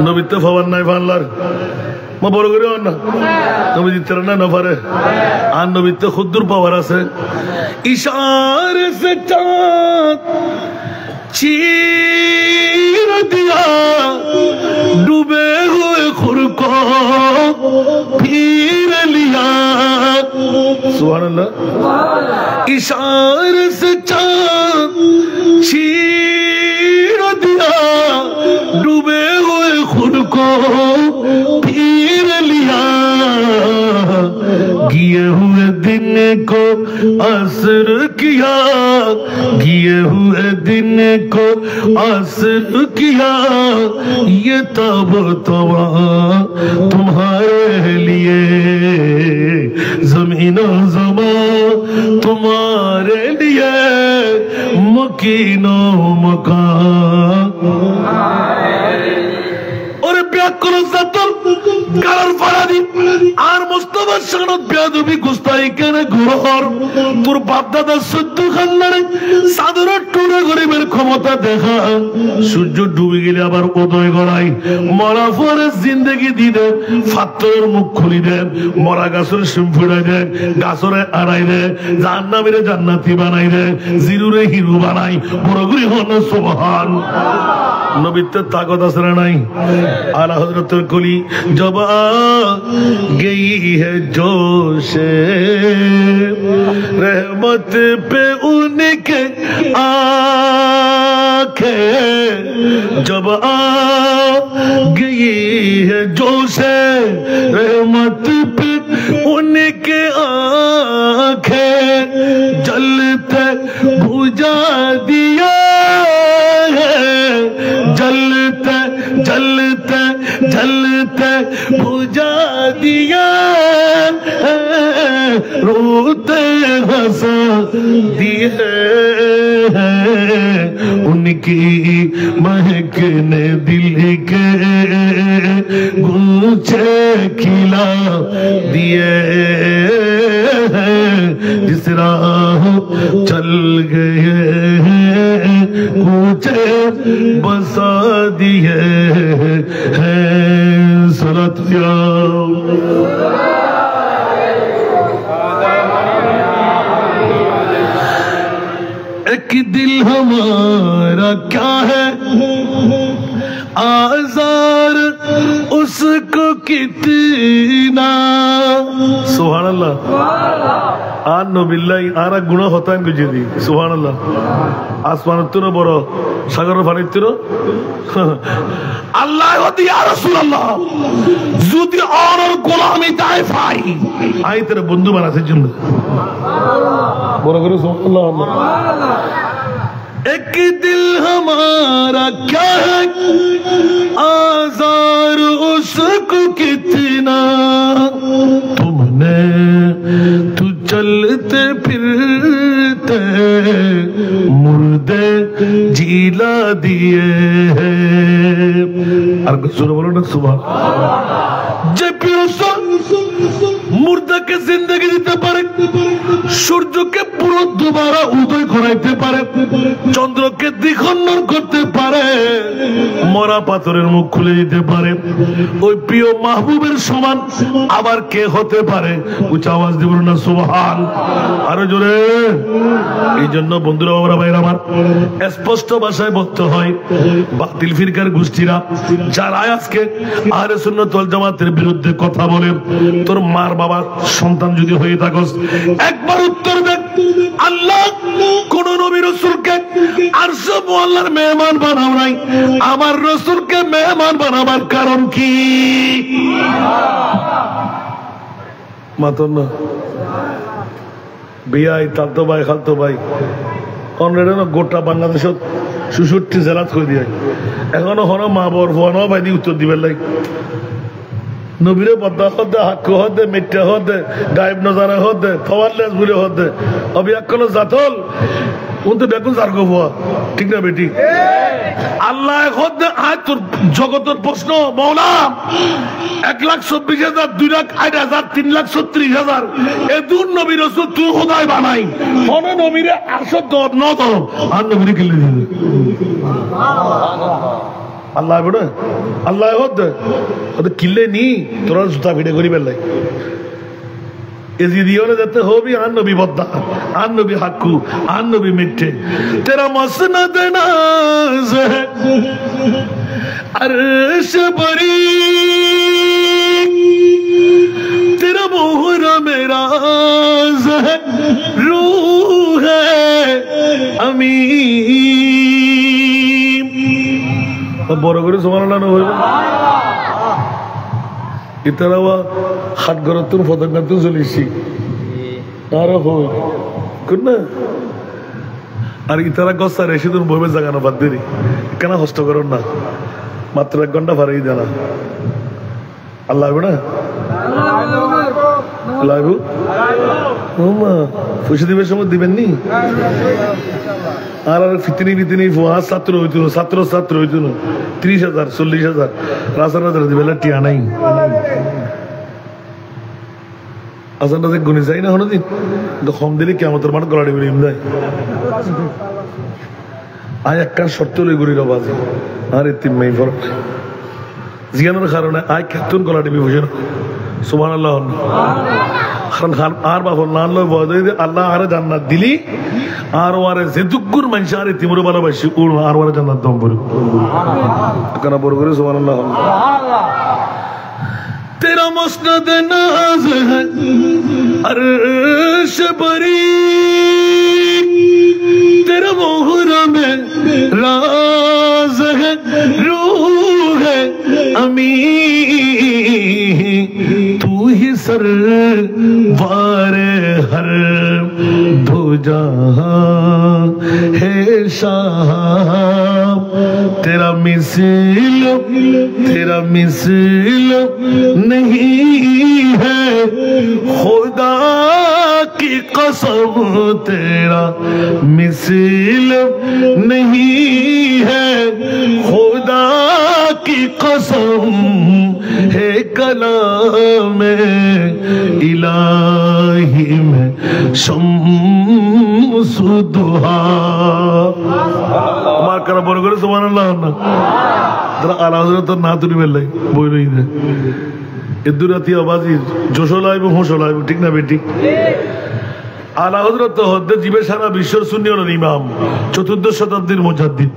नबीते फवन नहीं फानलार मैं बोलो करियो ना नबी तेरा ना पारे आन नबीते खुद पावर আছে इशारे से चाँद चीर दिया डूबे हुए खुर को फिर लिया सुभान अल्लाह इशारे से चाँद चीर दिया डूबे हुए खुद को फिर लिया गिए हुए दिन को असर किया गिए हुए दिन को असर किया ये तब तवा तुम्हारे लिए जमीनो ज़मा तुम्हारे लिए मकीनो मकान और কোনো জাতল গালার ফাড়া দি আর মোস্তফার সানত বেয়াদবি গুস্তাই কেন ঘর তোর বাপ দাদা সদ্য খান্দারে সাধারণ টুনা গরিবের ক্ষমতা দেখা সূর্য ডুবে গেলে আবার উদয় গড়াই মরা পরে জিন্দেগি দিলে ফাত্তরের মুখ খুলি দেন মরা গাছের সিম ফুড়াই দেন গাছরে আড়াই দেয় জান্নামীরে জান্নাতি বানাই দেয় জিরুরে হিরু বানাই বড়গুড়ি হন সুবহান নবীত্বের তাকত আছে না নাই আলা হযরতের কলি জবা গই হে জোশে रहमत पे उनके आंखें जब आ गई है जोशे रहमत पे उनके आंखें जलते बुझा दिया है जलते जलते जलते बुझा दिया है रोते हंसा दिए उनकी महक ने दिल के गुच्छे खिला दिए जिस राह चल गए कुछ बसा दिए हैं सलात एक दिल हमारा क्या है आज़ार उसको कितना सुभान अल्लाह आन नबिल्लाई आरा गुना होता है कुछ दी सुभान अल्लाह आसमान तुरो बरो सागर पानी तुरो अल्लाह होती या रसूल अल्लाह जुदी और गुलामी दाए फाई आई तेरे बंधु बना से जुम्मे बोलो करो सुभान अल्लाह एक दिल हमारा क्या है आज़ार उसको कितना तुमने तू चलते फिरते मुर्दे जिला दिए हैं और कुछ सुनो बोलो ना सुबह जब মুর্দাকে জিন্দেগি দিতে পারে সূর্যকে পুরো দুবারা উদয় করাইতে পারে চন্দ্রকে দ্বিখণ্ডন করতে পারে মরা পাথরের মুখ খুলে দিতে পারে ওই প্রিয় মাহবুবের সমান আবার কে হতে পারে উচ্চ আওয়াজ দিব না সুবহান আরো জোরে এই জন্য বন্ধুরা বাবারা ভাইরা আমার স্পষ্ট ভাষায় বলতে হয় বাতিল ফিরকার গোষ্ঠীরা যারা আজকে আহলে সুন্নাত ওয়াল জামাতের বিরুদ্ধে কথা বলে তোর মার বাবা সন্তান যদি হয়ে থাকস একবার উত্তর দে আল্লাহ কোন নবী রাসূলকে আরশ মুআল্লার মেহমান বানাও নাই আমার রাসূলকে মেহমান বানাবার কারণ কি মাতন না বিয়াই তাতো ভাই খালতো ভাই অলরেডি গোটা বাংলাদেশত ৬৬ জেলাত হয়ে দিয়ে এখনো হনো মা বর ফোন ভাই দি উত্তর দিবেন লাই নবীরে বদা হদে হাক্কু হদে মিথ্যা হদে গায়েব নজারা হদে ফওয়ারলেস বলে হদে অবিয়াক্কল জাতল উনতে বেকুন জারগো হওয়া ঠিক না বেটি আল্লাহ হদে আয় তোর জগতের প্রশ্ন মওলা ১,২৪,০০০ ২,০৮,০০০ ৩,৩৬,০০০ এদুন নবী রাসূল তুই খোদাই বানাই হন নবীরে আরশত ন ধর আর নবীরে কিলে দিবে আল্লাহ বড় আল্লাহ হদে ওদের কিলে নি তোরা জুতা ভিড়ে করি বেলাই এজিদিওনে যেতে হবি আন নবী বদ্দা আন নবী হাক্কু আন নবী মিঠে তেরা মসনদ নাজ है अर्श बरी तेरा मोहरा मेरा है रूह है अमीन বড় করে সুবহানাল্লাহ হইব ইতারাওয়া হাত গরতুন ফদঙ্গাতুন চলিছি আর হই কোন আর ইতারা গসা রেশিদুন বইবে জাগানো বাদ দেরি কেন হস্ত করুন না মাত্র 1 ঘন্টা ফারাই জানা আল্লাহ না আল্লাহ ওমা খুশি দিবের সময় দিবেন নি আর ফিতিনি ফুয়া ছাত্র হইতো ছাত্র হইতো 30,000 40,000 রাজার দিবেলা টিয়া নাই আসানটা যে গুনি যাই না হলো দিন কম দিলে কেমতের মানে গলাড়ি বেরিয়ে যায় আয় একটা শর্ত লই ঘুরি বাজে আর তিন মাই ফরক জিয়ানোর কারণে আয় খেতুন গলাটি বিভূষণ সুবহানাল্লাহ কারণ আর বাপর না লয় বয় আল্লাহ আরে জান্নাত দিলি আর ওয়ারে যেটুকুর মানুষ আরে তিমুরে ভালোবাসি ওর আর ওয়ারে জান্নাত দম পড়ে কেন বড় করে সুবহানাল্লাহ तेरा मस्नद नाज है अर्श बरी तेरा मोहरम राज है रूह है अमी तू ही सरवार हर दो जहां है शाह तेरा मिसल नहीं है खुदा की कसम तेरा मिसल नहीं है खुदा की कसम है कलाम इलाही में शम्स दुहा আমার কারা বড় করে সুবহানাল্লাহ না তারা আলা হযরত না তুলি বেলাই বইলই দে এদুরাতি আওয়াজি জোশলাইব হোশলাইব ঠিক না বেটি আলা হযরত হদ্দে জিবে সারা বিশ্বের সুন্নি হলেন ইমাম 14 শতাব্দীর মুজাদ্দিদ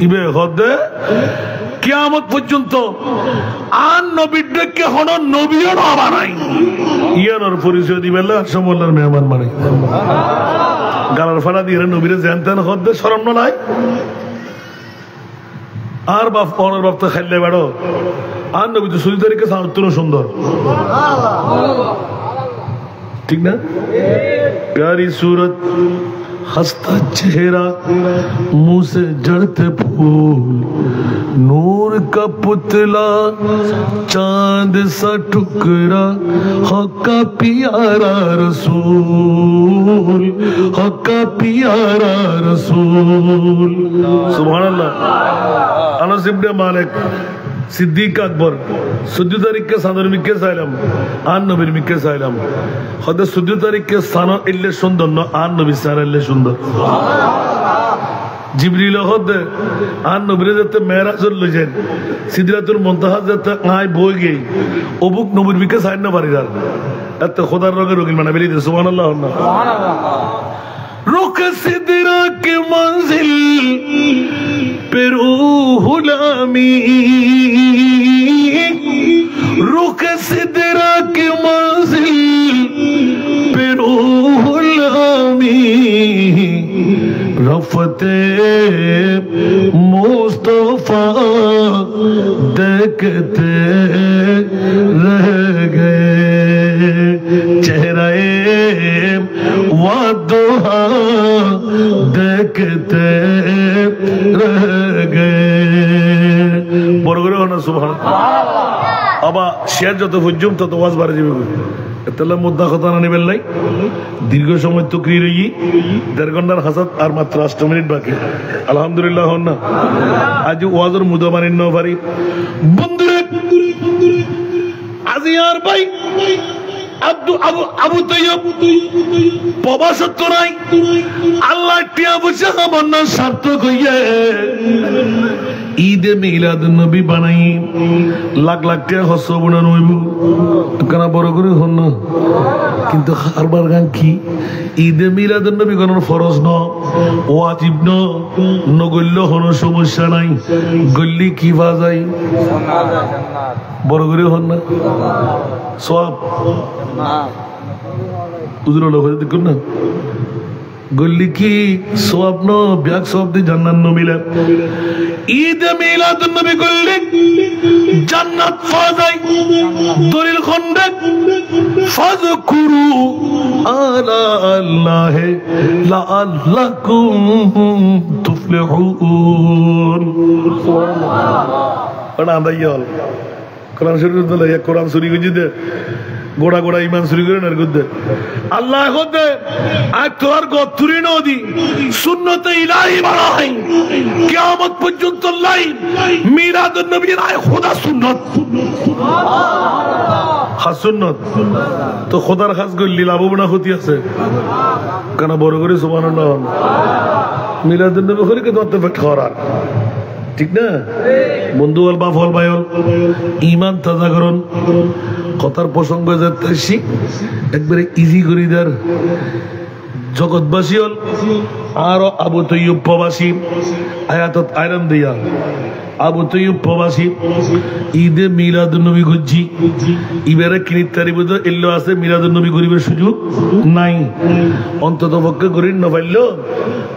ইবে হদ্দে কিয়ামত পর্যন্ত আন নবীদেরকে হন নবীও না বানাই ইয়ানোর পরিচয় দিবেলা সমল্লার মেহমান মানে গালার ফাড়া দিয়ে নবীরে জানতেন হদ্দে শরম নাই আর বাপ অনর বাপ তো খাইলে বেড়ো আর নবী তো সুজি তারিখে সামর্থ্য সুন্দর ঠিক না प्यारी सूरत हंसता चेहरा मुंह से जड़ते फूल नूर का पुतला चांद सा टुकड़ा हक्का प्यारा रसूल हक्का प्यारा रसूल सुभान अल्लाह अनस इब्ने मालिक सिद्दीक अकबर सुद्दी तारीख के सानर मिक्के साइलम आन नबीर मिक्के साइलम हदे सुद्दी तारीख के सानो इल्ले सुंदर न आन नबी सारा इल्ले सुंदर जिब्रील हदे आन नबीरे जते मेराजुल लजेन सिदरातुल मुंतहा जते आय बोय गई ओबुक नबीर मिक्के साइड ना बारिदार एते खुदार रोगे रोगिन माना बेली सुबहानाल्लाह रुख सिदरा के मंजिल पे रूहुल अमीन रुख सिदरा के मंजिल पे रूहुल अमीन रफ़ते मुस्तफा देखते रह गए चेहरे वादुहा देखते रह गए বড় করে হনা সুবহানাল্লাহ আবা শেয়ার যত হুজুম তত ওয়াজ বাড়ে যাবে এতলা মুদ্দা কথা না নিবেন নাই দীর্ঘ সময় তকরির হই 1.5 ঘন্টার হাসাত আর মাত্র 8 মিনিট বাকি আলহামদুলিল্লাহ হন না আজ ওয়াজের মুদা মানিন না পারি বন্ধুরে আজিয়ার ভাই আবু তৈয়ব প্রবাসত্ব নাই আল্লাহ টিয়া বুঝে আমার না সার্থক হইয়া ঈদে মিলাদ নবী বানাই লাখ লাখ টাকা খরচ বনা নইব কেন বড় করে হন না কিন্তু হারবার গান কি ঈদে মিলাদ নবী কোন ফরজ ন ওয়াজিব ন নগল্য হন সমস্যা নাই গল্লি কি বাজাই বড় করে হন না সব উজুর লোক দেখুন না গল্লি কি স্বপ্ন ব্যাগ শব্দ জান্নাত নমিলে ঈদ মিলাদুন নবী গল্লি জান্নাত ফাজাই দলিল খন্ডে ফাযকুরু আলা আল্লাহ লাআল্লাকুম তুফলিহুন সুবহানাল্লাহ ওনা দাইয়াল কোরআন শরীফ দলে এক কোরআন চুরি গজি দে গোড়া গোড়া ইমান চুরি করে নার করতে আল্লাহ করতে আর তোর গতুরি নদী সুন্নতে ইলাহি বানাই কিয়ামত পর্যন্ত লাইন মিলাদুন নবীর আয় খোদা সুন্নত খাস সুন্নত তো খোদার খাস করলি লাভ না ক্ষতি আছে কেন বড় করে সুবহানাল্লাহ মিলাদুন নবী করে কিন্তু অর্থেফেক্ট করার ঠিক না বন্ধু হল বাপ হল ভাই হল ইমান তাজা করুন কথার প্রসঙ্গ যাচ্ছি একবারে ইজি করি দার জগৎবাসী হল আরো আবু তৈয়ুব প্রবাসী আয়াতত আয়রন দিয়া আবু তৈয়ুব প্রবাসী ঈদে মিলাদুন নবী গুজি ইবারে কিনিত তারিব তো এল্লো আছে মিলাদুন নবী গরিবের সুযোগ নাই অন্তত পক্ষে গরিব না পাইলো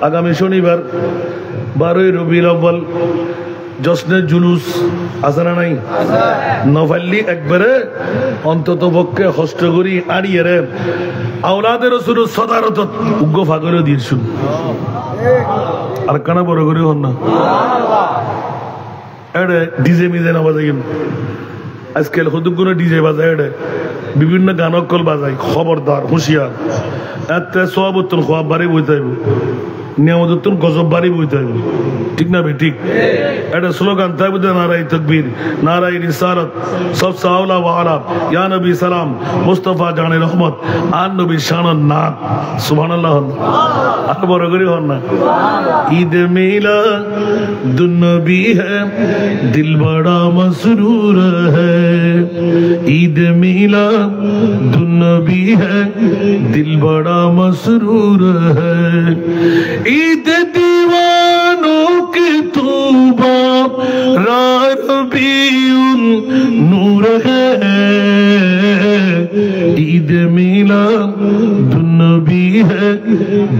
আগামী শনিবার 12 রবিউল আউয়াল জশ্নে জুলুস আছে না নাই নফাল্লি একবারে অন্তত পক্ষে হস্ত করি আড়িয়ে রে আওলাদের রাসূল সদারত উগ্র ফাগরে দিয়েছুন আর কানা বড় করে হন না এড়ে ডিজে মিজে না বাজাই আজকাল কতগুলো ডিজে বাজায় এড়ে বিভিন্ন গানকল বাজায় খবরদার হুঁশিয়ার এত সবাবতন খোয়াব বাড়ি বইতে হইব নিয়ামতুন গজব বাড়ি বইতে হইব ঠিক না ভাই ঠিক এটা স্লোগান তাই বুঝে নারাই তকবীর নারাই রিসালাত সব সাওলা ওয়ালা ইয়া নবী সালাম মুস্তাফা জানে রহমত আর নবী শানান নাত সুবহানাল্লাহ আর বড় করে হন না ঈদ মিলাদুন নবী है दिल बड़ा मसरूर है ईद मिलादुन नबी है दिल बड़ा मसरूर है ईद दीवानों की तौबा रबीउन नूर है ईद मिलादुन नबी है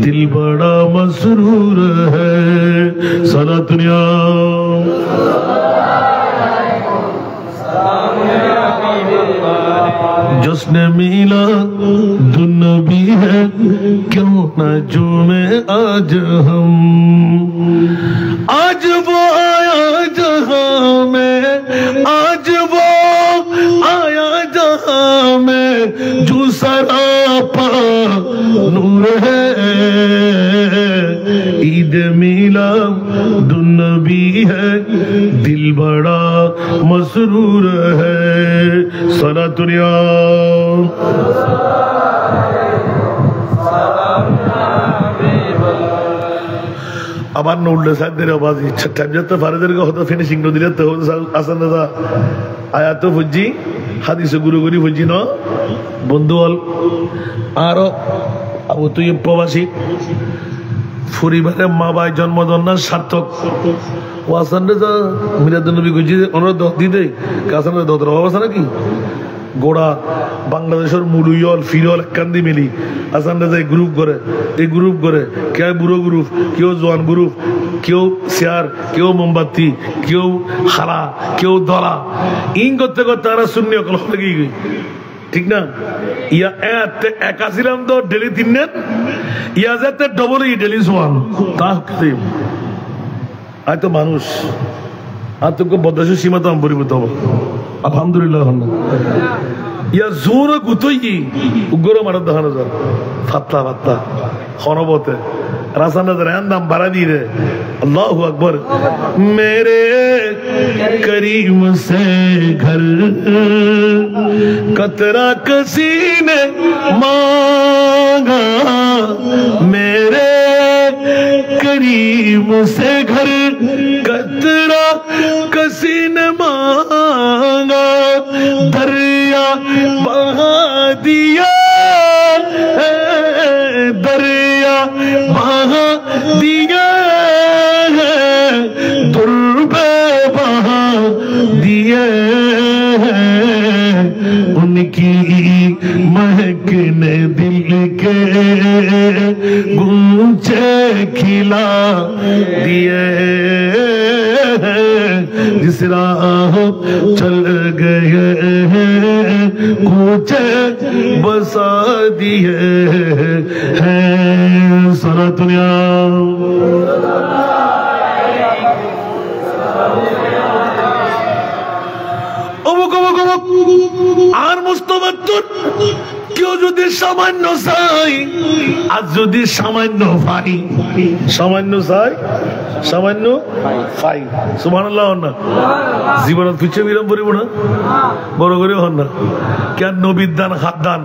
दिल बड़ा मसरूर है सदा दुनिया जश्न मिलादुन नबी है क्यों न झूमे आज हम आज वो आया जहां में आज वो आया जहां में जो सरापा नूर है ईद मिलादुन नबी है दिल बड़ा मसरूर है सलातुनिया আবার উল্টো সাইডের আওয়াজ টাইম যেতে ফারেদের হতো ফিনিশিং ন দিলে তো আসান দাদা আয়াত ফুজি হাদিস গুরু গুরি ফুজি ন বন্ধু হল আরো আবু তুই প্রবাসী পরিবারে মা ভাই জন্মদিন না সার্থক ও আসান দাদা মিলাদুন নবী গুজি অনুরোধ দিতে কাসান দাদা অবস্থা নাকি গোড়া বাংলাদেশের মুলুইল ফিরল কান্দি মিলি আসান রাজা গ্রুপ করে এই গ্রুপ করে কে বুড়ো গ্রুপ কেউ জোয়ান গ্রুপ কেউ শেয়ার কেউ মোমবাতি কেউ হারা কেউ দলা ইং করতে করতে তারা শূন্য অকল হয়ে গিয়ে ঠিক না ইয়া একা ছিলাম তো ডেলি 3 দিন ইয়া যাতে ডবল ডেলি সোয়ান তা আয় তো মানুষ আর তোকে বদাসু সীমা তো আমি পরিবর্তন হবো আলহামদুলিল্লাহ ইয়া জোর গুতই উগ্র মারার দেখানো যায় ফাত্তা ফাত্তা খনবতে রাসানা দাম বাড়া দিয়ে দে আল্লাহু আকবার মেরে করিম সে ঘর কতরা কিसी ने मांगा मेरे करीम से घर कतरा किसी ने मांगा दरिया बहा दिया दरिया बहा दिया दुर्बे बहा दिए उनकी महक ने दिल के गूंचे खिला दिए जिस राह चल गए कूचे बसा दिए हैं सारा दुनिया ओ আর মুস্তাফা কেউ যদি সামান্য চাই আর যদি সামান্য ভাই সামান্য চাই সামান্য ফাই সুবহানাল্লাহ না জীবনত পিছিয়ে বিরাম পড়িব না বড় করে হন না কেন নবীর দান হাত দান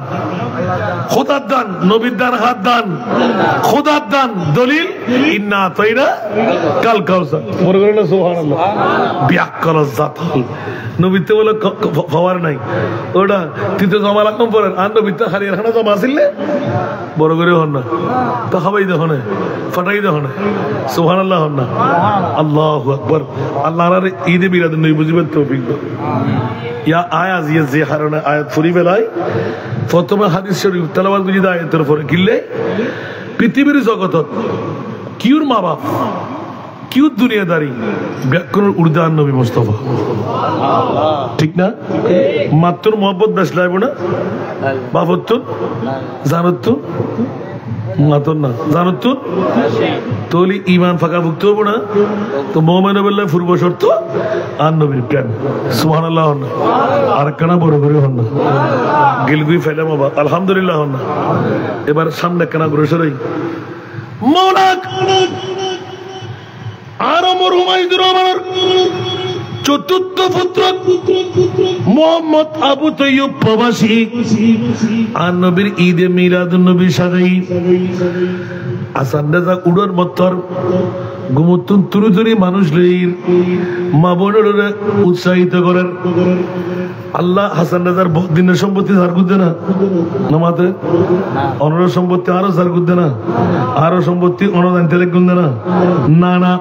খোদার দান নবীর দান হাত দান খোদার দান দলিল ইন্না আতাইনা কাল কাউসার বড় করে না সুবহানাল্লাহ বিয়াক্কাল জাত নবীতে বলে পাওয়ার নাই ওটা তৃতীয় জমা রাখলাম পড়েন আর নবীতে খালি এখানে জমা আসলে বড় করে হন না তো খাবাই দেখো না ফাটাই দেখো না সুবহানাল্লাহ হন না আল্লাহু আকবার আল্লাহ ঈদে মিলাদ নবী বুঝবেন তৌফিক দাও ইয়া আয়াত ইয়া যে হারনে আয়াত ফুরি বেলায় প্রথমে হাদিস শরীফ তেলাওয়াত বুঝি আয়াতের পরে কিনলে পৃথিবীর জগতত কিউর মা বাপ কিউ দুনিয়াদারি ব্যাকরণের উর্দান নবী মুস্তাফা ঠিক না মাত্র মোহাম্মদ বেশ লাগবে না বাপত জানত মাতর না জানত তোলি ইমান ফাঁকা ভুক্ত হবো না তো মোহাম্মদ বললে পূর্ব শর্ত আর নবীর প্রেম সুবহানাল্লাহ হন না আর কানা বড় করে হন না গিলগুই ফেলে বাবা আলহামদুলিল্লাহ হন না এবার সামনে কানা করে সরাই মৌলা আর মরহুমাইদুর চতুর্থ পুত্র মোহাম্মদ আবু তৈয়ব প্রবাসী আর নবীর ঈদে মিলাদুন নবী সাজাই আসান রাজা উড়োর মত্তর গুমতুন তুরুতুরি মানুষ লইর মা বোনেরা উৎসাহিত করেন আল্লাহ হাসান রাজার দিনের সম্পত্তি সার করতে না নামাতে অনর সম্পত্তি আরো সার করতে না আরো সম্পত্তি অনদানিতে করতে না না না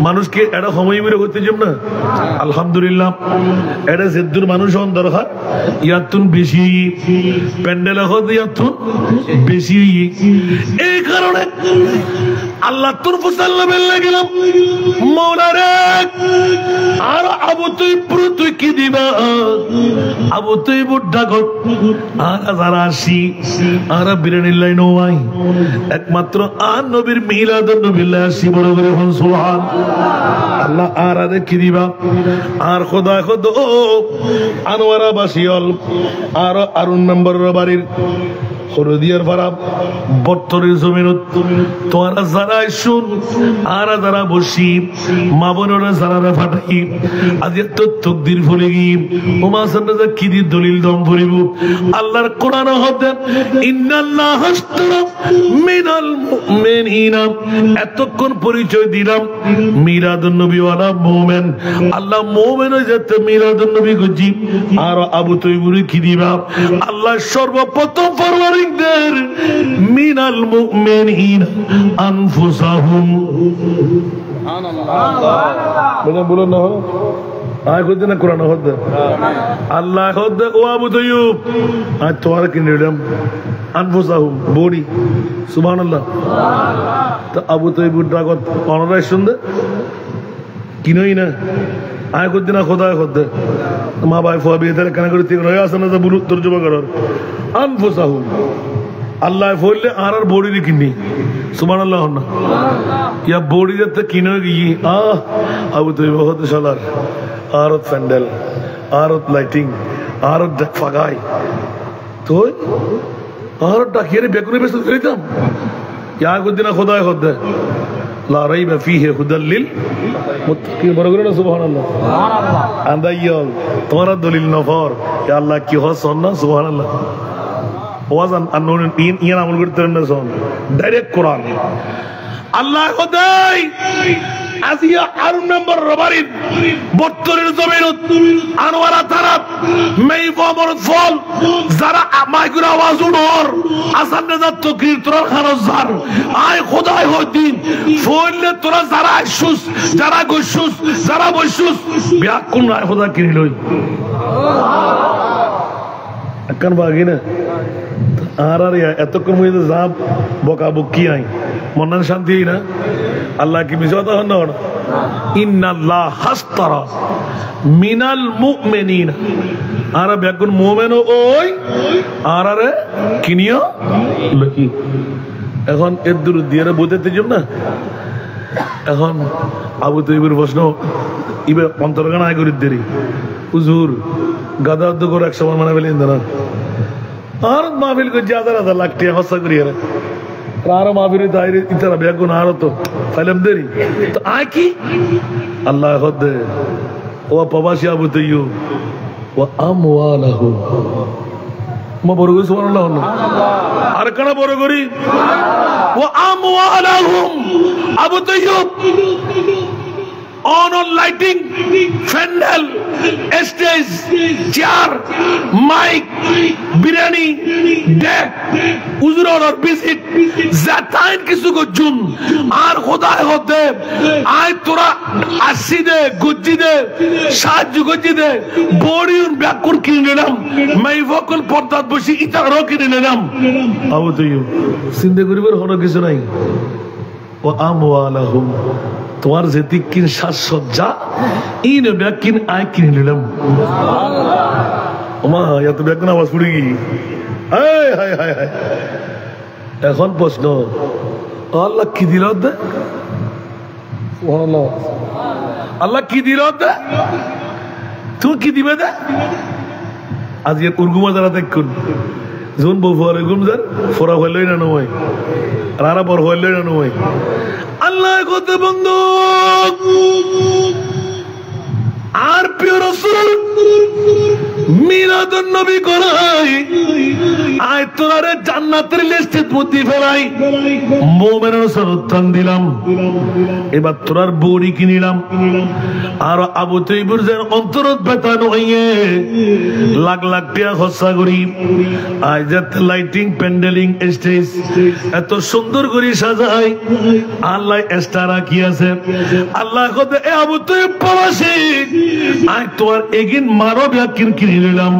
মানুষকে এটা সময় বের করতে যাব না আলহামদুলিল্লাহ এটা সেদ্দুর মানুষ হন দরকার ইয়াতুন বেশি প্যান্ডেল হত ইয়াতুন বেশি এই কারণে আল্লাহ তোর ফসাল্লা বেল্লা গেলাম মৌলারে আর আবু তুই কি দিবা আবু তুই বুড্ডা গত আর যারা আসি আর বিরানির লাইন ওয়াই একমাত্র আর নবীর মিলাদুন নবিল্লাহ আসি বড় করে হন সুবহান আল্লাহ আর আদে কি দিবা আর খোদা খোদ আনোয়ারা বাসিয়ল আর আরুন মেম্বারের বাড়ির হরদিয়ার ভাড়া বত্তরের জমিনত তোরা যারা শুন আর যারা বসি মা বোনেরা যারা ফাটাই আজ তো তকদির ভুলে গিয়ে ওমা সান্না কি দি দলিল দম ভরিব আল্লাহর কোরআন হতে ইন্নাল্লাহ হাসতারা মিনাল মুমিনিনা এতক্ষণ পরিচয় দিলাম মিলাদুন নবী ওয়ালা মুমিন আল্লাহ মুমিন যেতে মিলাদুন নবী গজি আর আবু তৈবুরি কি দিবা আল্লাহ সর্বপ্রথম ফরওয়ারি মিনাল মুমিনিনা আনফুসাহুম সুবহানাল্লাহ বলো না আয় করতে না কোরআন হতে আল্লাহ হতে ও আবু তৈয়ব আজ তোমার কিনে দিলাম আনফুসাহুম বডি সুবহানাল্লাহ তো আবু তৈয়বুর ডাকত অনরাই শুনতে কিনোই না আয় করতে না খোদা করতে মা ভাই ফুয়া বিয়ে তাহলে কেন করে তিন হয়ে আসে না বুলু তর্জমা করার আনফুসাহুম আল্লাহ বললে আর বডি রে কিনি সুবহানাল্লাহ না ইয়া বডি যাতে কিনে গিয়ে আবু তৈয়ব হতে শালার আরত প্যান্ডেল আরত লাইটিং আরত ফাগাই তো আর ডাকিয়ে বেগুনে বেশ দিতাম ইয়া করতে না খোদা করতে লা রাইবা ফিহি হুদাল লিল মুত্তাকিন বড় করে না সুবহানাল্লাহ সুবহানাল্লাহ আন্দাইয়াল তোমার দলিল নফর ইয়া আল্লাহ কি হসন না সুবহানাল্লাহ ওয়াজান আনন ইয়ান আমল করতে না সন ডাইরেক্ট কোরআন আল্লাহ খোদাই আজিয়া আর নম্বর রবারিন 72 জমিনত আনোয়ারা তারাত মেই ফমর ফল যারা মাইকুর আওয়াজ উড়র আসান রাজা তকরির তোর খারজার আয় খোদাই হদিন ফললে তোরা যারা আইসুস যারা গইসুস যারা বইসুস বিয়া কোন আয় খোদা কিনি লই আকান বাগি না আর এতক্ষণ মধ্যে যা বকা বকি আই মনান শান্তি না আল্লাহ কি মিশাতা হন না ইন্নাল্লাহ হাসতারা মিনাল মুমিনিনা আর বেগুন মুমিন ওই আর আরে কিনিও লকি এখন এর দূর দিয়ে বুঝতে যাব না এখন আবু তৈবুর প্রশ্ন ইবে অন্তরগান আয় করি দেরি হুজুর গাদা তো করে এক সময় মানে ফেলেন না আর মাহফিল করছে হাজার হাজার লাখ টাকা খরচা করি আর মাহফিল দায়রে ইতারা বেগুন আর তো ফাইলাম দেরি তো আয় কি আল্লাহ হদে ও প্রবাসী আবু তৈয়ু ও আমওয়ালাহু মা বড় করি সুবহানাল্লাহ আর কেন বড় করি ও আমওয়ালাহুম Abu Taiyab on lighting, pandal, stage, chair, mic, biryani, deck, হুজুর অর্ডার ভিজিট জাতাইন কিছু গজুন আর খোদায় হতে আয় তোরা আসি দে গজ্জি দে সাহায্য গজ্জি দে বড়িউন ব্যাকুর কিনে নিলাম মাই ভকল পর্দাত বসি ইতারও কিনে নিলাম আবু তৈয়ব চিন্তা করিবার হলো কিছু নাই ও আমওয়ালাহুম তোমার যেতি কিন সাজসজ্জা ইন ব্যাকিন আয় কিনে নিলাম ওমা এত ব্যাকুন আওয়াজ পড়ে গি হায় হায় হায় হায় এখন প্রশ্ন আল্লাহ কি দিল দে সুবহানাল্লাহ আল্লাহ কি দিল দে তুমি কি দিবে দে আজকে উর্গুমা যারা দেখুন যখন বউ ফলে গুম যার ফোরা হইলই না নয় রারা বর হইলই না নয় আল্লাহ কত বন্ধু আর প্রিয় রাসূল মিলাদুন নবী করাই আয় তোরে জান্নাতের লিস্টে মধ্যে ফেলাই মুমিনের সরতান দিলাম এবার তোরার বড়ি কিনিলাম আর আবু তৈবুর যেন অন্তরত বেতানো হইয়ে লাখ লাখ টাকা খরচা করি আয় যাতে লাইটিং প্যান্ডেলিং স্টেজ এত সুন্দর করে সাজাই আল্লাহ স্টার কি আছে আল্লাহ কত এ আবু তৈব প্রবাসী আয় তোর এগিন মারো ব্যাকিন কিনে নিলাম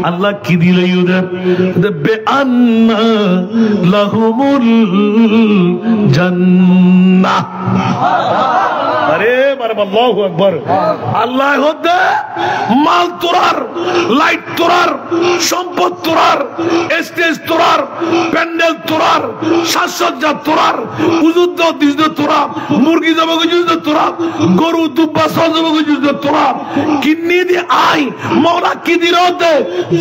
আল্লাহ কি দিলে ওদের বেআন্না লাহুমুল জান্নাহ আরে মারহাবা আল্লাহু আকবার আল্লাহ হদে মাল তোরার লাইট তোরার সম্পদ তোরার স্টেজ তোরার প্যান্ডেল তোরার সাজসজ্জা তোরার উজুদ দিজদ তোরা মুরগি জবাগ যুদ্ধ তোরা গরু দুব্বা সজবাগ যুদ্ধ তোরা কিন্নি দি আই মওলা কি দিরতে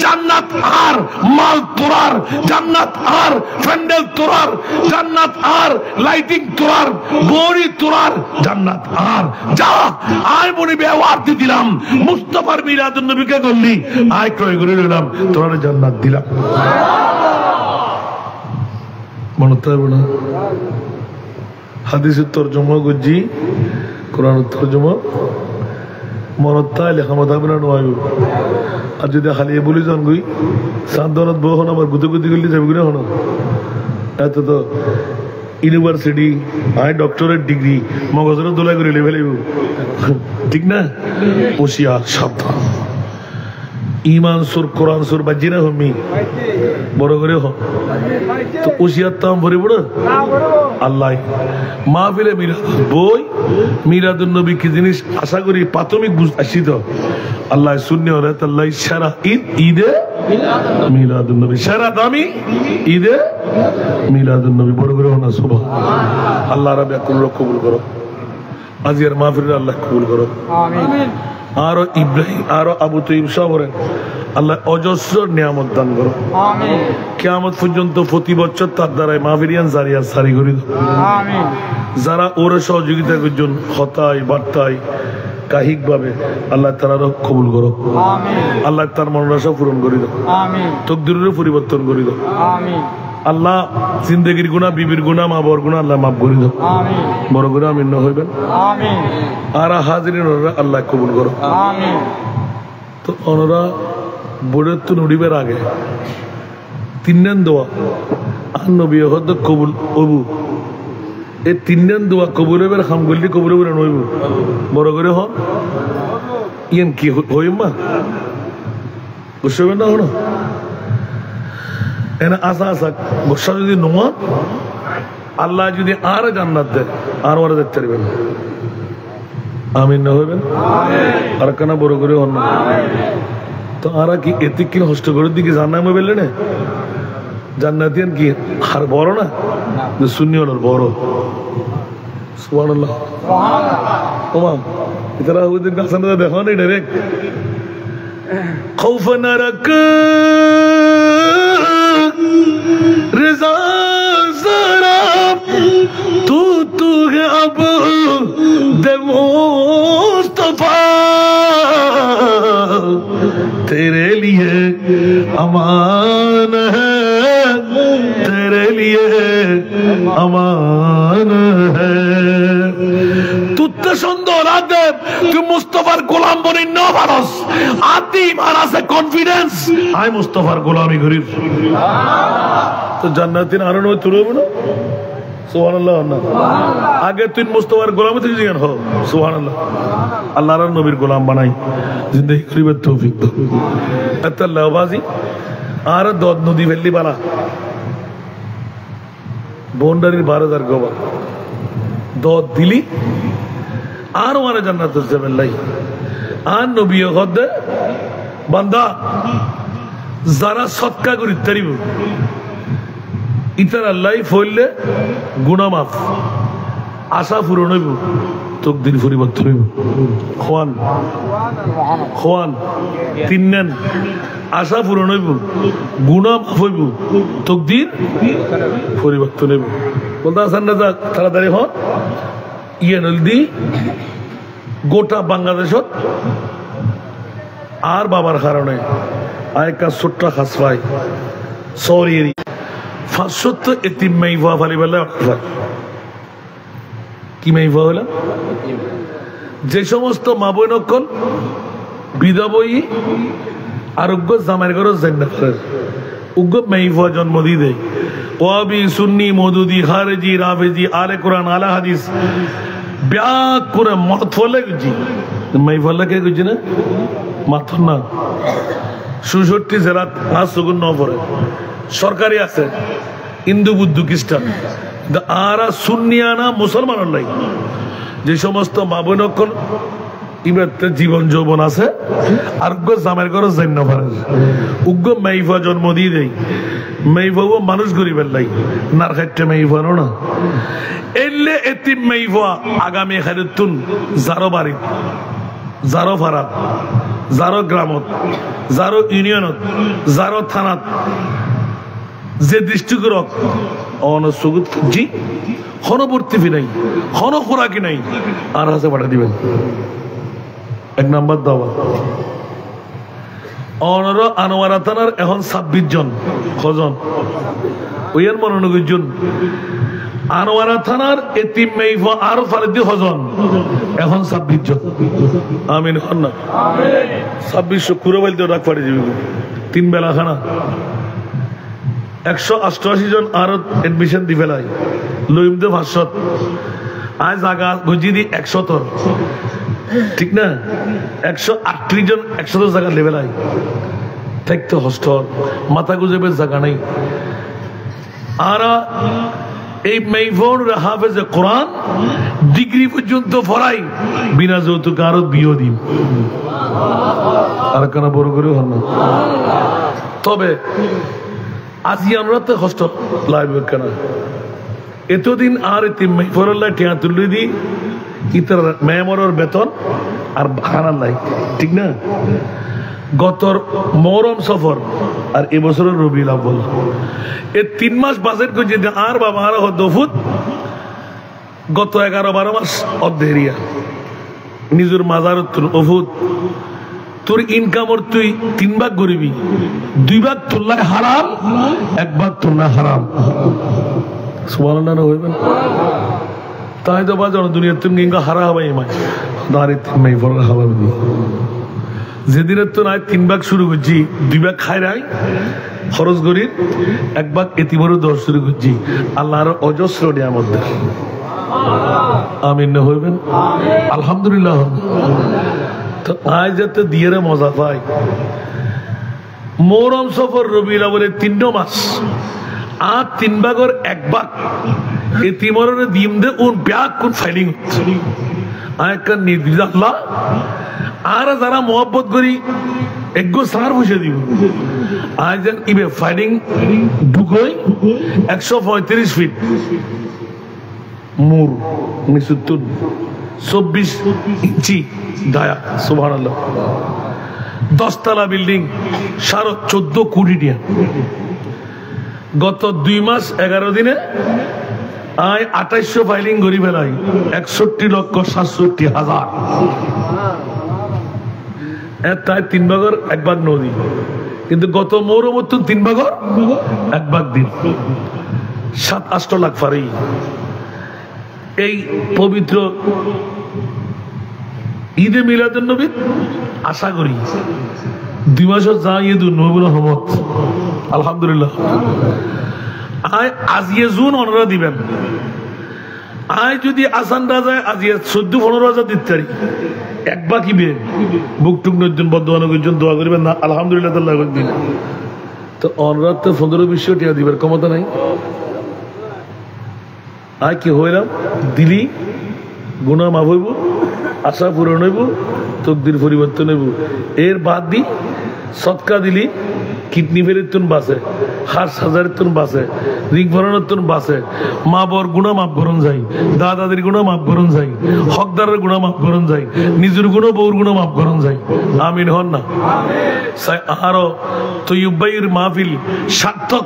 জান্নাত আর মাল তোরার জান্নাত আর প্যান্ডেল তোরার জান্নাত আর লাইটিং তোরার বড়ি তোরার জান্নাত আর যা আয় মনে ব্যবহার দিলাম মুস্তাফার মিলাদুন নবীকে করলি আয় ক্রয় করে নিলাম তোরা জান্নাত দিলাম মনে থাকবে না হাদিসের তরজমা গজ্জি কোরআনের তরজমা মনত তাইলে খামা থাকবে না নয় আর যদি হালিয়ে বলি যান গই সান্দনত বউ হন আমার গুতে গুতি গলি যাবে না হন এত তো ইউনিভার্সিটি আয় ডক্টরেট ডিগ্রি মগজের দোলাই করে লেভেল ঠিক না হুঁশিয়ার সাবধান ইমান সুর কোরআন সুর বাজি না হমি বড় করে হ তো হুঁশিয়ার তাম ভরে পড়ে আল্লাহ মাহফিলে মিলাদ বই মিলাদুন নবী কি জিনিস আশা করি প্রাথমিক আসি তো আল্লাহ শূন্য রাত আল্লাহ সারা ঈদে মিলাদুন নবী সারা দামি ঈদে মিলাদুন নবী বড় করে না সুবহান আল্লাহ রাব্বি কবুল করো আজিয়ার মাহফিল আল্লাহ কবুল করো আমিন আরো ইব্রাহিম আরো আবু তৈব সাবরেন আল্লাহ অজস্র নিয়ামত দান করো আমিন কিয়ামত পর্যন্ত প্রতি বছর তার দ্বারাই মাহফিলিয়ান জারিয়া সারি করি দাও আমিন যারা ওর সহযোগিতা করছেন হতায় বার্তায় কাহিক ভাবে আল্লাহ তাআলা কবুল করো আমিন আল্লাহ তার মনোবাসা পূরণ করে দাও আমিন তাকদীরের পরিবর্তন করে দাও আমিন আল্লাহ জিন্দেগির গুনাহ বিবির গুনাহ মা বাবার গুনাহ আল্লাহ মাফ করে দাও আমিন বড় করে আমিন না হইবেন আমিন আর হাজিরিন আল্লাহ কবুল করো আমিন তো ওনারা বোর্ডের তো নুড়িবার আগে তিনজন দোয়া আর নবী হদ কবুল অবু এই তিনজন দোয়া কবুল হইবার হামগুলি কবুল হইবার নইব বড় করে হন ইয়ান কি হইমা বুঝতে না হনো এনা আসা আসা গোসা যদি নোয়া আল্লাহ যদি আর জান্নাত দেয় আর ওরা দেখতে পারবেন আমিন না হইবেন আর কেন বড় করে হন না তো আর কি এতিক কিন হস্টগরের দিকে জান্নাত বললে না জান্নাতিয়ান কি আর বড় না সুন্নি হল বড় সুবহানাল্লাহ সুবহানাল্লাহ তোমাম ইতারা ওদের কাছে দেখো না ডাইরেক্ট खौफ न रख रज़ा ज़रा तू है अब दे मुस्तफा तेरे लिए अमान है तेरे लिए अमान है তুত্তে সুন্দর আদে তুই মুস্তাফার গোলাম বনি ন পারস আদি মারাসে কনফিডেন্স আই মুস্তাফার গোলামি করি তো জান্নাতিন আরো নয় তুলব না সুবহানাল্লাহ না আগে তুই মুস্তাফার গোলামি থেকে জিগান হো সুবহানাল্লাহ আল্লাহর নবীর গোলাম বানাই জিন্দেগি করিবার তৌফিক দাও এত লাভাজি আর দদ নদী ফেললি বানা বন্ডারির 12,000 গোবা দদ দিলি আর মানে জান্নাত যাবেন লাই আর নবী হদে বান্দা যারা সৎকা করি তারিব ইতার আল্লাহ ফইলে গুনাহ মাফ আশা পূরণ হইব তকদির পরিবর্তন হইব খোয়ান খোয়ান তিননেন আশা পূরণ হইব গুনাহ মাফ হইব তকদির পরিবর্তন হইব বলতে আছেন না যা তাড়াতাড়ি হন ইয়ে নলদি গোটা বাংলাদেশত আর বাবার কারণে আয়কা ছোট্ট খাস পাই সরিয়েরি 500 এতিম মাইফা ফালি বেলা কি মাইফা হলো যে সমস্ত মা বোন নকল বিধবই আরোগ্য জামাইয়ের ঘর জান্নাতের উগ্র মাইফা জন্ম দিয়ে দেয় ওয়াবি সুন্নি মওদুদি খারেজি রাফেজি আলে কোরআন আলা হাদিস ব্যাক করে মত ফলে গেছি মাইফা কে গেছি না মাথন না 66 জেলাত আজ সুগুন ন পড়ে সরকারি আছে হিন্দু বুদ্ধ খ্রিস্টান আরা সুন্নিয়ানা মুসলমান নাই যে সমস্ত মা বোন ইবাদতে জীবন যৌবন আছে আর জামের ঘর জন্য পারে উগ্র মাইফা জন্ম দিয়ে দেয় মাইফাও মানুষ গরিবের লাই নার খাইতে মাইফানো না এলে এতিম মাইফা আগামী খাইতুন যারো বাড়ি যারো ফারাত যারো গ্রামত যারো ইউনিয়নত যারো থানাত যে দৃষ্টিকরক অনসুগুত জি হনবর্তী নাই হন খোরাকি নাই আর হাসে পাঠা দিবেন এক নাম্বার দাওয়া অনর আনোয়ারা থানার এখন 26 জন খজন ওইয়ার মনোনগর জন আনোয়ারা থানার এতিম মাইফা আর ফারেদি খজন এখন 26 জন আমিন হন না 2600 কুরবাইল দিয়ে রাখ পাড়ি দিবি 3 বেলা খানা 188 জন আর এডমিশন দি ফেলাই লইম দে 500 আজ জায়গা গুজি দি 100 ঠিক না 138 জন 100 জায়গা লেভেল আই থাকতে হস্টেল মাথা গুজবের জায়গা নাই আর এই মাইফোর হাফেজে কোরআন ডিগ্রি পর্যন্ত পড়াই বিনা যৌতুক আরো বিয়ে দিন আর কেন বড় করে হন না তবে আজি আমরা তো হস্টেল লাইব্রেরি কেন এতদিন আর এতিম মাইফোরাল্লাহ টিয়া তুলে দি ইতার মেমরের বেতন আর খানার লাই ঠিক না গতর মহরম সফর আর এবছরের রবিউল আউয়াল এই 3 মাস বাজেট করে যদি আর বাবা আর দফুত গত 11-12 মাস অর্ধেরিয়া নিজের মাজার অফুত তোর ইনকামর তুই 3 ভাগ গরিবি 2 ভাগ তুললাই হারাম 1 ভাগ তুলনা হারাম সুবহানাল্লাহ হইবেন তাই তো বাজার দুনিয়ার তুমি ইনকা হারা হবে মাই দাঁড়ে 3 মাই ফল হাওয়া দি যেদিনের তো নাই 3 ভাগ শুরু করছি 2 ভাগ খাই রাই খরচ করি 1 ভাগ এতিমর 10 শুরু করছি আল্লাহর অজস্র নিয়ামত আমিন না হইবেন আলহামদুলিল্লাহ তো আজ যাতে দিয়ে মজা পাই মোহরম সফর রবিউল আউয়ালের 3 মাস আর 3 ভাগের 1 ভাগ এতিমরের দিম দে উন ব্যাক কোন ফাইলিং আয়কা নির্দিষ্ট আল্লাহ আর যারা মোহাব্বত করি একগো সার বসে দিব আজ ইবে ফাইলিং ঢুকই 135 ফিট মুর 24 ইঞ্চি দায়া সুবহানাল্লাহ 10 তলা বিল্ডিং 14.5 কোটি টাকা। গত 2 মাস 11 দিনে আয় 2800 ফাইলিং করি ফেলাই 61,67,000। তাই 3 ভাগের 1 ভাগ নদী, কিন্তু গত মৌর মতন 3 ভাগের 1 ভাগ দিন 7-8 লাখ ফারি। এই পবিত্র ঈদে মিলাদুন নবী আশা করি 2 মাসও যা ঈদুন নবীর রহমত আলহামদুলিল্লাহ। আয় আজিয়ে জুন 15 দিবেন, আয় যদি আসান রাজায় আজিয়ে 14-15,000 দিতে পারি, 1 বাকি বে বুক টুক নজন বদ্ধ দোয়া করবেন না আলহামদুলিল্লাহ তাআলা দিন। তো অনুরাত তো 15-20 টাকা দিবার ক্ষমতা নাই। আয় কি হইলাম দিলি গুনাহ মাফ হইব, আশা পূরণ হইব, তকদির পরিবর্তন হইব। এর বাদ দি সদকা দিলি কিডনি ফেরের তুন বাঁচে, হার সাজারের তুন বাঁচে, রিং ভরানোর তুন বাঁচে, মা বর গুণা মাফ করন যাই, দাদাদের গুণা মাফ করন যাই, হকদারের গুণা মাফ করন যাই, নিজের গুণা বউর গুণা মাফ করন যাই। আমিন হন না। আরো তৈয়ুবাইর মাহফিল সার্থক,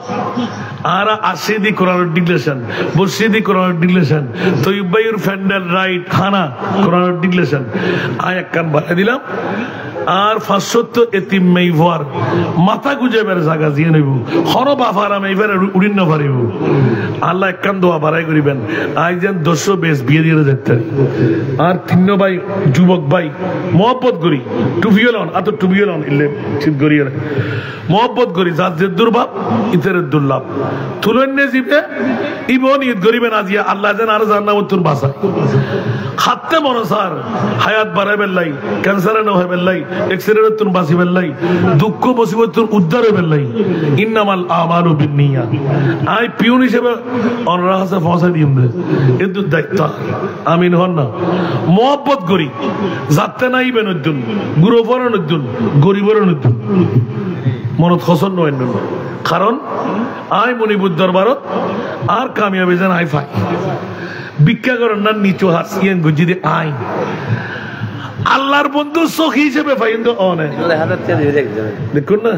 আরা আসেদি কোরআনের ডিক্লেশন, বসিদি কোরআনের ডিক্লেশন, তৈয়ুবাইর ফ্যান্ডাল রাইট খানা কোরআনের ডিক্লেশন। আয় এক কান বাড়াই দিলাম। আর 570 এতিম মেইভার মাথা গুজে বের জায়গা দিয়ে নেব, হর বাফারা মেইভারে উড়িন না পারিব। আল্লাহ এক কান দোয়া বাড়াই করিবেন। আই যেন 200 বেশ বিয়ে দিয়ে যেতে। আর 3 ভাই যুবক ভাই মহব্বত করি, টুপিও লন আত টুপিও লন ইলে ঠিক করিয়ে মহব্বত করি, যার যে দুর্ভাব ইতের দুর্লাভ তুলন্যে জীবে ইবন ঈদ করিবেন আজিয়া। আল্লাহ যেন আর জান্নাত উত্তর বাসায় খাতে মনে স্যার হায়াত বাড়াই বেল্লাই, ক্যান্সারে না হয় বেল্লাই, এক্সিডেন্টের তুন বাঁচি বেল্লাই, দুঃখ মুসিবত উদ্ধার হয়ে বেল্লাই। ইন্নামাল আমালু বিন্নিয়াত। আই পিউন হিসেবে অনরা হাসে পৌঁছাই দিম দে, কিন্তু দায়িত্ব আমিন হন না। মহব্বত করি যাতে নাই বেনদ্দুন গুরু পরনদ্দুন গরিবর নদ্দুন মনত খসন নয়, কারণ আই মণিপুর দরবারত আর কামিয়াবি যেন আই ফাই ভিক্ষা করেন না নিচু হাসিয়েন গুজিদি আই আল্লাহর বন্ধু সখী হিসেবে ফাইন তো অনেক দেখুন না।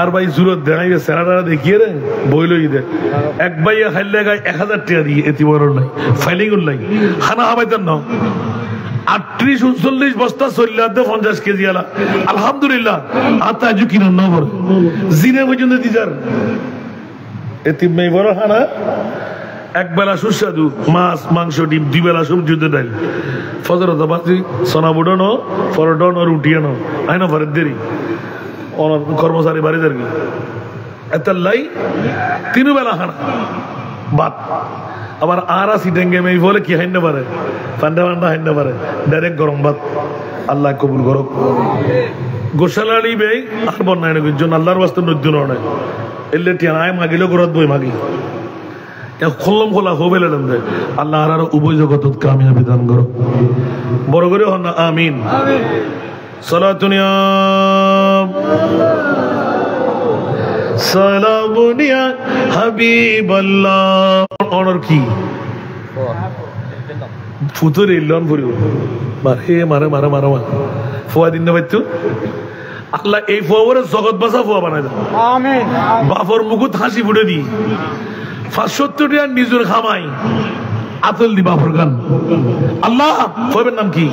আর ভাই জুরত দেখাইবে সেরাটা দেখিয়ে রে বইলই দে এক ভাইয়া খাইলে গায়ে 1000 টাকা দিয়ে এতি বড় নাই ফাইলিং নাই খানা হাবাইতেন না 38-39 বস্তা চল্লাতে 50 কেজি আলা আলহামদুলিল্লাহ। আতা ঝুঁকি না বড় জিনে পর্যন্ত দিজার এতি মেয়ে বড় খানা একবেলা সুস্বাদু মাছ মাংস ডিম, 2 বেলা সবজি ডাল, ফজরত বাজি সোনা বুড়ানো ফরডন আর উঠিয়ানো আইনা ভরের দেরি কর্মচারী বাড়িদের কি এত লাই 3 বেলা খানা বাদ। আবার আর সিটেঙ্গে মেয়ে বলে কি হাইন পারে ঠান্ডা ঠান্ডা হাইন পারে ডাইরেক্ট গরম ভাত। আল্লাহ কবুল করো। গোসালাড়ি বে আর বন্যায় জন্য আল্লাহর বাস্তে নদ্য নয় এলে টিয়া আয় মাগিলেও গরত বই মাগি খোল্লম খোলা হো বেলে দে। আল্লাহ আর উভয় জগত কামিয়াবি দান করো। বড় করে হন না আমিন। সালাতুনিয়া সালামুনিয়া হাবিবাল্লাহ। অনর কি ফুতুর ইল্লন ফুরিব মারে মারে মারে মারে মারে ফুয়া দিন না পাইতো। আল্লাহ এই ফুয়া জগৎ বাসা ফুয়া বানাই দাও আমিন। বাপর মুকুট হাসি ফুটে দি 570 টাকা নিজের খামাই আতল দি বাপর গান। আল্লাহ ফুয়াবের নাম কি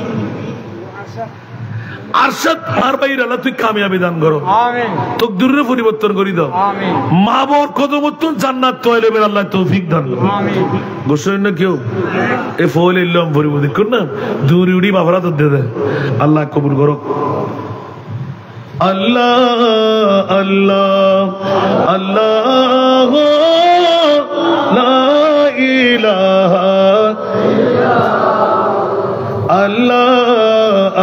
আরশাদ আর বাইর আল্লাহ তুই কামিয়াবি দান করো আমিন। তকদীরের পরিবর্তন করি দাও আমিন। মা বর কদমতুন জান্নাত তয়লেবের আল্লাহ তৌফিক দান করো আমিন। গোসল না কেউ এ ফল ইল্লাম পরিব দেখুন না দূরি উড়ি বাফরা তো দে দে। আল্লাহ কবুল করো। আল্লাহ আল্লাহ আল্লাহ লা ইলাহা আল্লাহ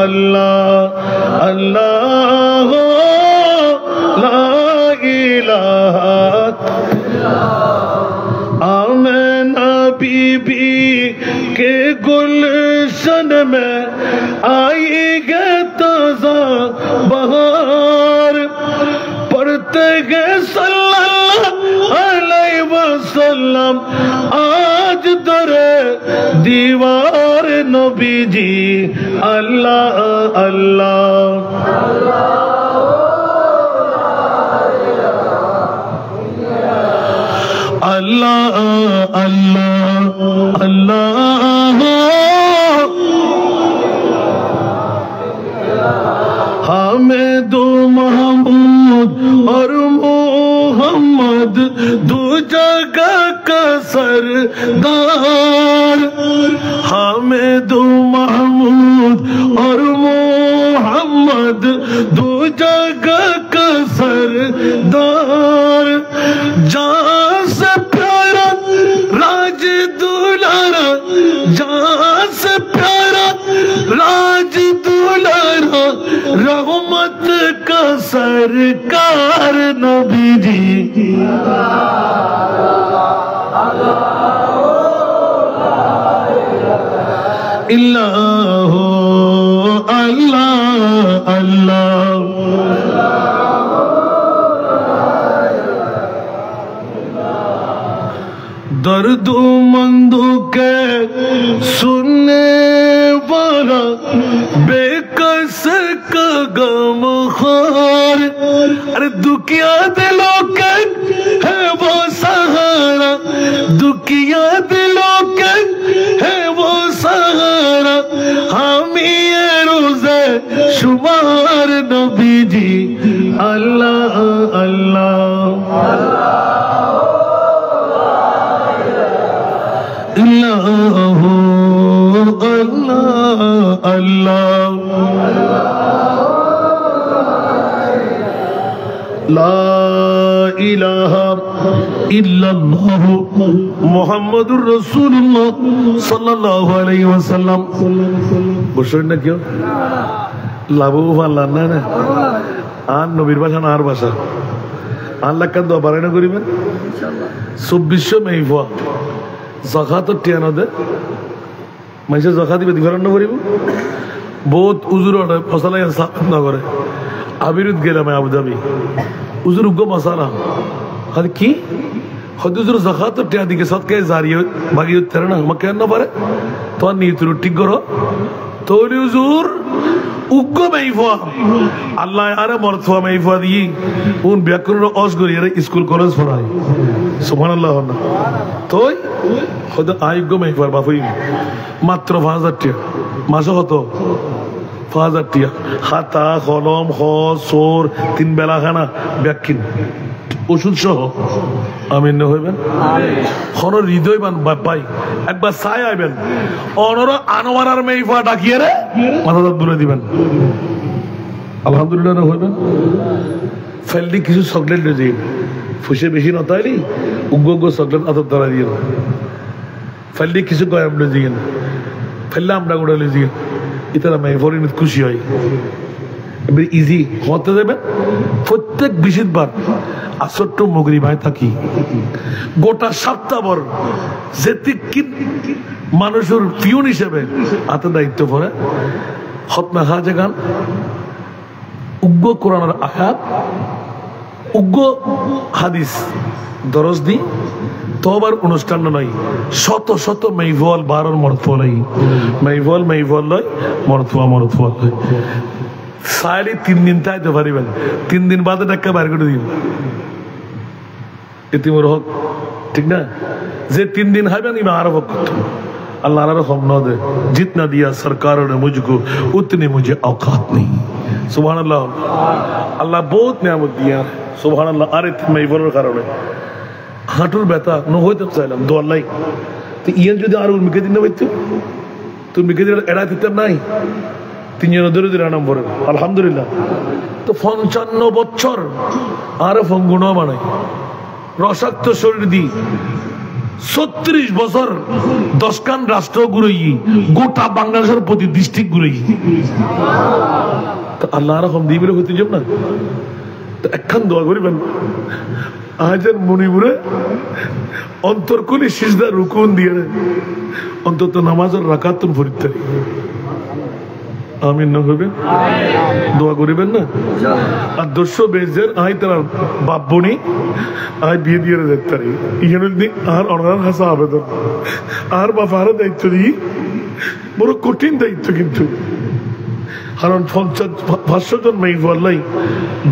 আল্লাহ আল্লাহ লা ইলাহা आमना बीबी के गुलशन में आई गे ताज़ा बहार पढ़ते गए सल्लल्लाहु अलैहि वसल्लम आज दरे दीवार नबी নবীজি আল্লাহ আল্লাহ আল্লাহ আল্লাহ আল্লাহ हामिद महमूद और मोहम्मद दो जगह का सरदार हामिद महमूद और मोहम्मद दो जगह का सरदार जहाँ से प्यारा राज दुलारा जहाँ से प्यारा राज दुलारा रहमत का सरकार नबी जी इल्लाह अल्लाह अल्लाह दर्दमंदों के सुनने वाला बेकस का गमखार अरे दुखिया दिलों के है वो सहारा दुखिया दिलों के है वो सहारा हामी रोज़े शुमार नबी जी अल्लाह अल्लाह अल्लाह अल्लाह ला इलाहा इल्लल्लाह मुहम्मदुर रसूलुल्लाह सल्लल्लाहु अलैहि वसल्लम বসেন না কেউ লাভও পারলাম না না আর নবীর ভাষা না আর ভাষা আল্লাহ কান দোয়া পারে না করিবেন 2400 মেইফা জাকাত টিয়ানো দে মানুষের জাকাত দিবে দিবার না করিব বহুত উজুর ফসলাই সাফ না করে আবিরুদ গেলাম আবুধাবি উজুর উগ্র মশালা খালি কি হদুজুর জাকাত টিয়া দিকে সৎকে জারিয়ে ভাগিয়ে তেরে না আমাকে না পারে তোমার নিয়ত ঠিক করো তোর উজুর উগ্র মেইফা আল্লাহ আরে মরথুয়া মেইফা দিয়ে উন ব্যাকরণ অস করিয়ে স্কুল কলেজ পড়ায় সুবহানাল্লাহ না তোই হয়তো আয়োগ্য মেইফার বাপুই মাত্র 5000 টাকা মাসে কত 5000 টাকা খাতা কলম সোর 3 বেলা খানা ব্যাকিন ওষুধ সহ আমিন হইবেন কোন হৃদয়বান পাই একবার চাই আইবেন অনর আনোয়ারার মেইফা ডাকিয়ে রে মাথা দূরে দিবেন আলহামদুলিল্লাহ হইবেন ফেললি কিছু চকলেট লই যাই ফুসে বেশি নতাইলি উগ্র চকলেট আদর ধরা দিয়ে ফেললি কিছু গয়াম লই যাই ফেললে আমরা গোড়া লই যাই ইতারা মেইফার খুশি হয় ইজি হতে দেবেন প্রত্যেক বিশিতবার আসরটো মগরিবায় থাকি গোটা সপ্তাহভর যেতে মানুষের পিয়ন হিসেবে হাতে দায়িত্ব পড়ে খতমে হাজে গান উগ্র কোরআনের আয়াত উগ্র হাদিস দরজ দি তোবার অনুষ্ঠান নয় শত শত মেইফল বারর মরথুয়া লই মেইফল লয় মরথুয়া লয় সাইলি 3 দিন তাইতে পারিবেন 3 দিন বাদে টাকা বাইর করে দিন ইতিমর হক ঠিক না যে 3 दिन হাইবেন ইমা আরব করতে अल्लाह ने रहम न दे जितना दिया सरकार ने मुझको उतनी मुझे औकात नहीं सुभान अल्लाह अल्लाह बहुत नियामत दिया सुभान अल्लाह अरे मैं इवरोर कारणे हाटुर ব্যথা ন হইতে চাইলাম দো আল্লাহ তো ইয়েন যদি আর মিকে দিন না হইতো তো মিকে দিন এড়া দিতাম নাই তিনজন ধরে ধরে নাম পড়ে আলহামদুলিল্লাহ তো 55 বছর আর ফঙ্গুণ বানাই রসাক্ত শরীর দি 36 বছর 10 খান রাষ্ট্র ঘুরাই গোটা বাংলাদেশের প্রতি ডিস্ট্রিক্ট ঘুরাই তো আল্লাহ রহম দিবিরে হইতে যাব না তো একখান দোয়া করিবেন আজের মনিপুরে অন্তরকুলি সিজদা রুকুন দিয়ে অন্তত নামাজের রাকাতুন ফরিদতে আমিন না হইবেন দোয়া করিবেন না আর 200 বেজের আই তার বাপ বনি আই বিয়ে দিয়ে দেখতারি ইহেন দিন আর অনার হাসা আবেদন আর বাবার দায়িত্ব দি বড় কঠিন দায়িত্ব কিন্তু, কারণ 500 জন মেয়ে বললাই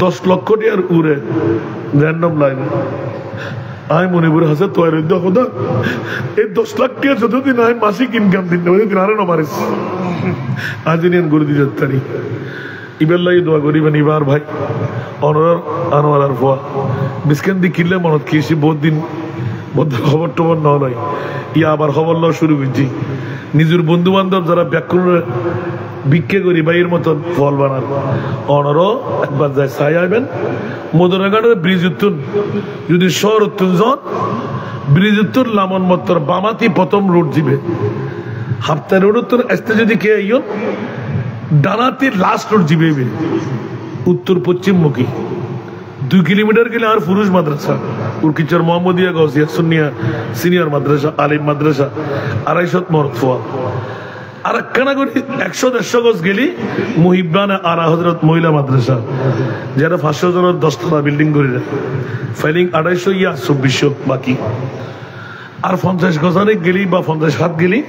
10 লক্ষ টাকার উড়ে র্যান্ডম লাইনে আমি মনিপুর হাসে তৈরি খোদা এই 10 লাখ টাকা যতদিন আমি মাসিক ইনকাম দিন ওইদিন আরো না পারিস আজ করে দিয়ে যাত্তারি ইবার লাগে দোয়া করিবেন ইবার ভাই অনর আনোয়ার আর ফোয়া বিস্কেন দি কিনলে মনত খেয়েছি বহুত দিন খবর টবর ন নয় ইয়া আবার খবর লওয়া শুরু করছি নিজের বন্ধু বান্ধব যারা ব্যাকুল ভিক্ষে করি বাইয়ের মতন ফল বানার অনরও একবার যায় চাই আইবেন মদনাঘাটের ব্রিজ উত্তর যদি শহর উত্তর যান ব্রিজ উত্তর লামন মত্তর বামাতি প্রথম রোড দিবে হাফতা রোড উত্তর আসতে যদি কে আইন ডানাতি লাস্ট রোড দিবে উত্তর পশ্চিম মুখী 2 কিলোমিটার গেলে আর পুরুষ মাদ্রাসা উর্কিচর মোহাম্মদিয়া গৌসিয়া সুন্নিয়া সিনিয়র মাদ্রাসা আলিম মাদ্রাসা 250 মরদ ফোয়া আর একখানা করে 100-150 গজ গেলি মুহিব্বানা আরা হজরত মহিলা মাদ্রাসা যারা 500 জনের 10 তলা বিল্ডিং করে ফাইলিং 250 ইয়া 2400 বাকি আর 50 গজানে গেলি বা 50 হাত গেলি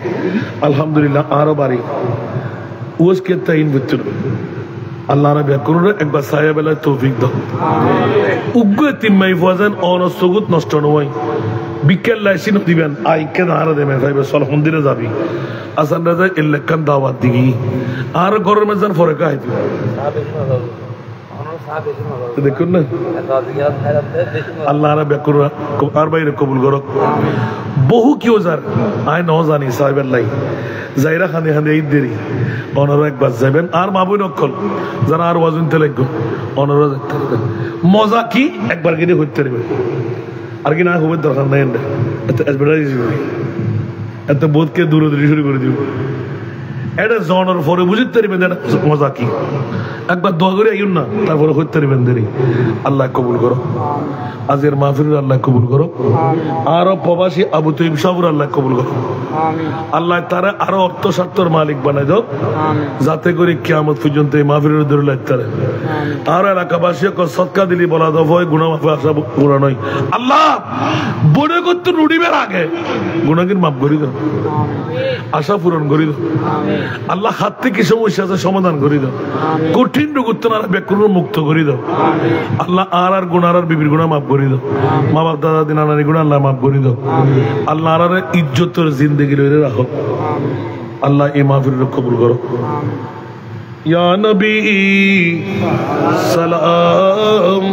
আলহামদুলিল্লাহ আরো বাড়ি ওস কে তাইন বুঝছিল আল্লাহ নবী কোন একবার ছায়া বেলায় তৌফিক দাও উগ্র তিম্মাই ফাজান অনসগুত নষ্ট নয় বিকেল লাইসিন দিবেন আইকে দাঁড়া দেবেন ভাইবে সল মন্দিরে যাবি আসান রাজা ইল্লাকান দাওয়াত দিগি আর গরমে যান পরে কাই দেখুন না আল্লাহ নবী কোন আর বাইরে কবুল করো বহু কিও যার আই ন জানি সাহেবের লাই যাইরা খানে খানে ঈদ দেরি অনর একবার যাবেন আর মাবুই নকল যারা আর ওয়াজুন তেলেগ অনর মজা কি একবার গিয়ে হইতে পারবে আর কি না খুবের দরকার নাই এত বোধকে দূরে দূরে শুরু করে দিব এটা জনের পরে বুঝতে পারবেন মজা কি একবার দোয়া করে আইন না তারপরে হইতে পারবেন দেরি আল্লাহ কবুল করো আজের মাহফিল আল্লাহ কবুল করো আরো প্রবাসী আবু তৈব সাহুর আল্লাহ কবুল করো আল্লাহ তারা আরো অর্থ স্বার্থর মালিক বানাই দাও যাতে করে কিয়ামত পর্যন্ত এই মাহফিলের দূরে লাগতে পারে আর এলাকাবাসী সৎকা দিলি বলা দাও ভয় গুণা মাফে আসা গুণা নয় আল্লাহ বড় করতে রুডিবের আগে গুণাগির মাফ করি দাও আশা পূরণ করি দাও আল্লাহ হাত থেকে সমস্যা আছে সমাধান করি দাও কঠিন রোগ উত্তনারা ব্যাকুল মুক্ত করি দাও আল্লাহ আর গুণার আর বিবির গুণা মাফ করি দাও মা বাপ দাদা দিন নানি গুণা আল্লাহ মাফ করি দাও আল্লাহ আর ইজ্জতের জিন্দগি রয়ে রাখো আল্লাহ এই মাহফিল কবুল করো ইয়া নবী সালাম